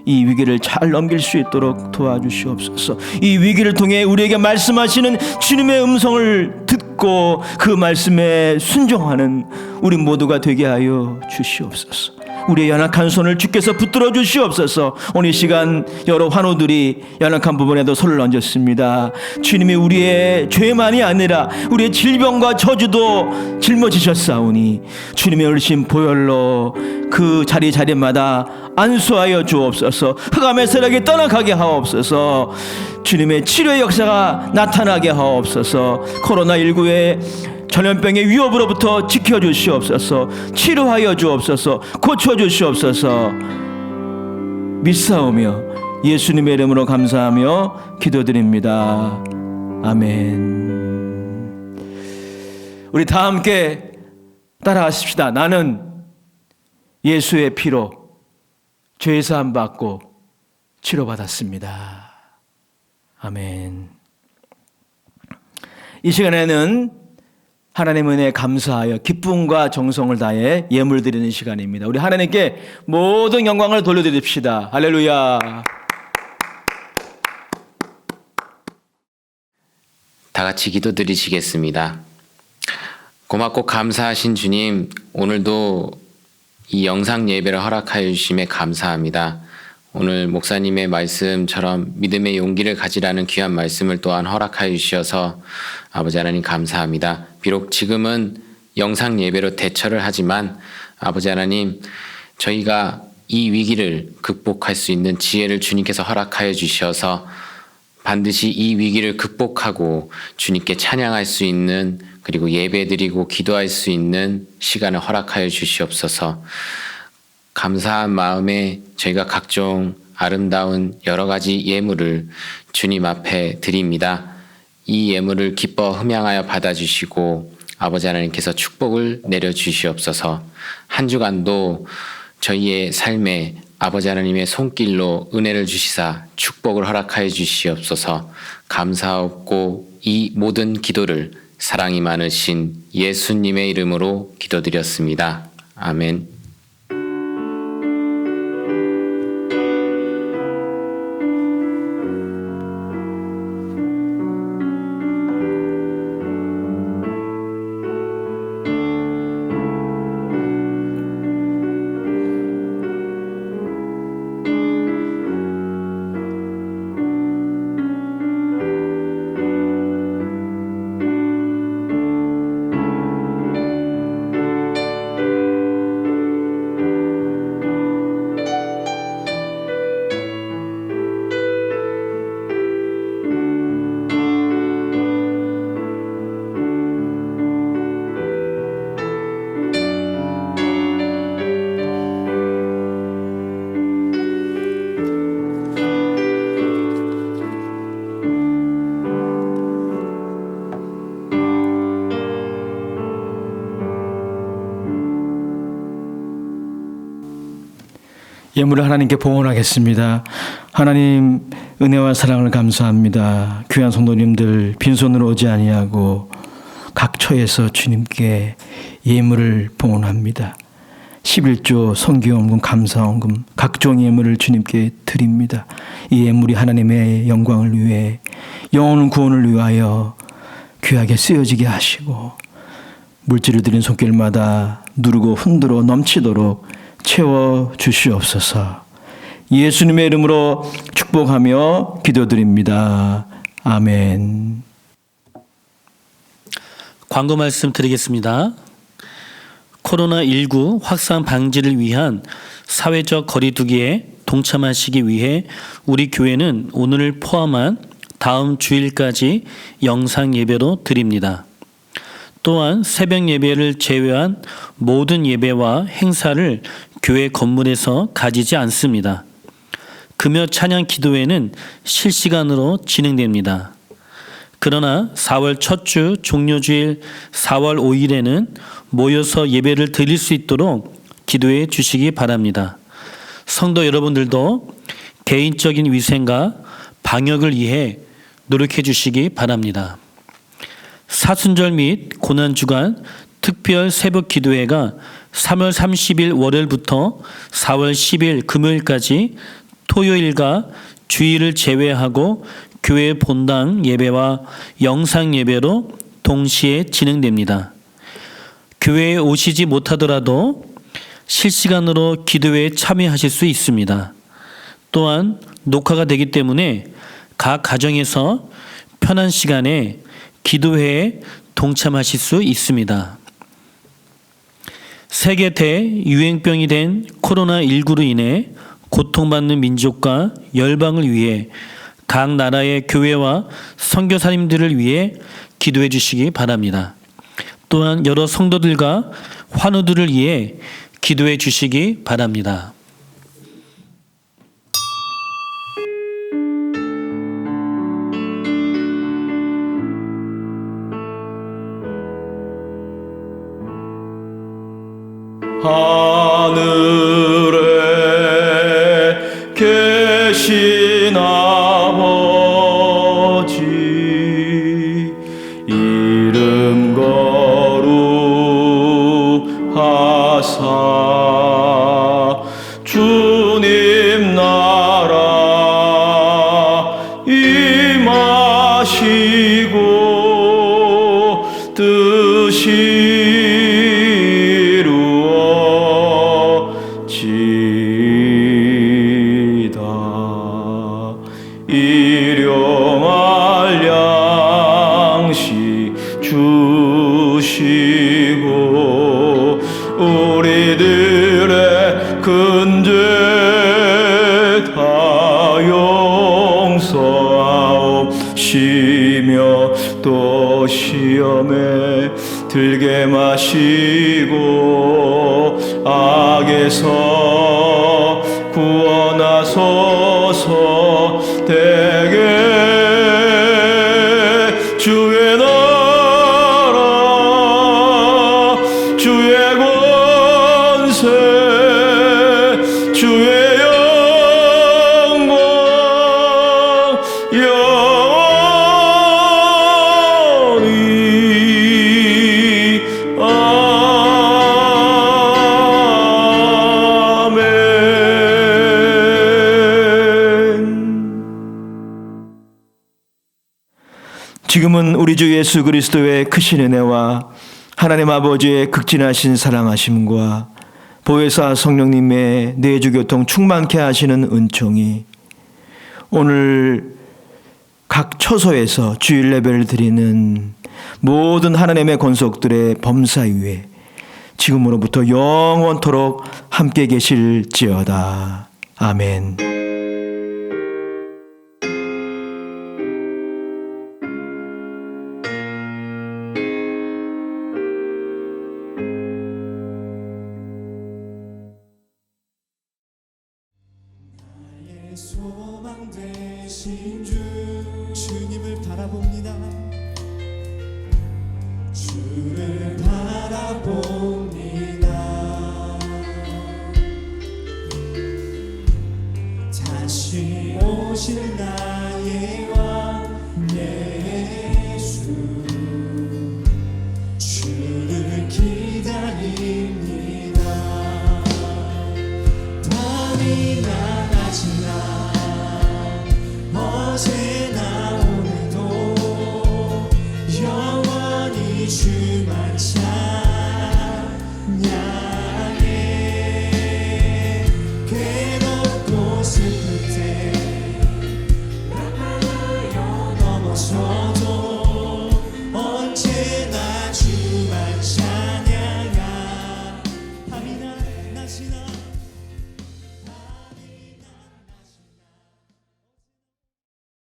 Speaker 6: 이 위기를 잘 넘길 수 있도록 도와주시옵소서. 이 위기를 통해 우리에게 말씀하시는 주님의 음성을 듣고 그 말씀에 순종하는 우리 모두가 되게 하여 주시옵소서. 우리의 연약한 손을 주께서 붙들어 주시옵소서. 오늘 이 시간 여러 환우들이 연약한 부분에도 손을 얹었습니다. 주님이 우리의 죄만이 아니라 우리의 질병과 저주도 짊어지셨사오니 주님의 흘리신 보혈로 그 자리마다 안수하여 주옵소서. 흑암의 세력이 떠나가게 하옵소서. 주님의 치료의 역사가 나타나게 하옵소서. 코로나19의 전염병의 위협으로부터 지켜주시옵소서. 치료하여 주옵소서. 고쳐주시옵소서. 믿사오며 예수님의 이름으로 감사하며 기도드립니다. 아멘. 우리 다 함께 따라하십시다. 나는 예수의 피로 죄사함 받고 치료받았습니다. 아멘. 이 시간에는 하나님 은혜에 감사하여 기쁨과 정성을 다해 예물 드리는 시간입니다. 우리 하나님께 모든 영광을 돌려드립시다. 할렐루야.
Speaker 7: 다 같이 기도드리시겠습니다. 고맙고 감사하신 주님, 오늘도 이 영상 예배를 허락하여 주심에 감사합니다. 오늘 목사님의 말씀처럼 믿음의 용기를 가지라는 귀한 말씀을 또한 허락하여 주셔서 아버지 하나님 감사합니다. 비록 지금은 영상 예배로 대처를 하지만 아버지 하나님, 저희가 이 위기를 극복할 수 있는 지혜를 주님께서 허락하여 주셔서 반드시 이 위기를 극복하고 주님께 찬양할 수 있는, 그리고 예배드리고 기도할 수 있는 시간을 허락하여 주시옵소서. 감사한 마음에 저희가 각종 아름다운 여러 가지 예물을 주님 앞에 드립니다. 이 예물을 기뻐 흠양하여 받아주시고 아버지 하나님께서 축복을 내려주시옵소서. 한 주간도 저희의 삶에 아버지 하나님의 손길로 은혜를 주시사 축복을 허락하여 주시옵소서. 감사하옵고 이 모든 기도를 사랑이 많으신 예수님의 이름으로 기도드렸습니다. 아멘.
Speaker 6: 예물을 하나님께 봉헌하겠습니다. 하나님 은혜와 사랑을 감사합니다. 귀한 성도님들 빈손으로 오지 아니하고 각 처에서 주님께 예물을 봉헌합니다. 11조 선기원금 감사원금 각종 예물을 주님께 드립니다. 이 예물이 하나님의 영광을 위해 영혼의 구원을 위하여 귀하게 쓰여지게 하시고 물질을 드린 손길마다 누르고 흔들어 넘치도록 채워 주시옵소서. 예수님의 이름으로 축복하며 기도드립니다. 아멘.
Speaker 8: 광고 말씀 드리겠습니다. 코로나19 확산 방지를 위한 사회적 거리두기에 동참하시기 위해 우리 교회는 오늘을 포함한 다음 주일까지 영상 예배로 드립니다. 또한 새벽 예배를 제외한 모든 예배와 행사를 교회 건물에서 가지지 않습니다. 금요 찬양 기도회는 실시간으로 진행됩니다. 그러나 4월 첫 주 종료주일 4월 5일에는 모여서 예배를 드릴 수 있도록 기도해 주시기 바랍니다. 성도 여러분들도 개인적인 위생과 방역을 위해 노력해 주시기 바랍니다. 사순절 및 고난주간 특별 새벽 기도회가 3월 30일 월요일부터 4월 10일 금요일까지 토요일과 주일을 제외하고 교회 본당 예배와 영상 예배로 동시에 진행됩니다. 교회에 오시지 못하더라도 실시간으로 기도회에 참여하실 수 있습니다. 또한 녹화가 되기 때문에 각 가정에서 편한 시간에 기도회에 동참하실 수 있습니다. 세계 대유행병이 된 코로나19로 인해 고통받는 민족과 열방을 위해 각 나라의 교회와 선교사님들을 위해 기도해 주시기 바랍니다. 또한 여러 성도들과 환우들을 위해 기도해 주시기 바랍니다.
Speaker 5: 하늘에 계신 아버지 이름 거룩하사 주님 나라 임하시고 뜻이 이루어지다. 일용할 양식 주시고 우리들의 근죄 다 용서하옵시며 또 시험에 들게 마시고 악에서 구원하소서. 대개 주의 나라 주의 권세 주의 영광 영원히
Speaker 6: 지금은 우리 주 예수 그리스도의 크신 은혜와 하나님 아버지의 극진하신 사랑하심과 보혜사 성령님의 내주교통 충만케 하시는 은총이 오늘 각 처소에서 주일 예배를 드리는 모든 하나님의 권속들의 범사 위에 지금으로부터 영원토록 함께 계실지어다. 아멘.
Speaker 1: 소망 되신 주 주님을 바라봅니다. 주를 바라봅니다. 다시 오실 나의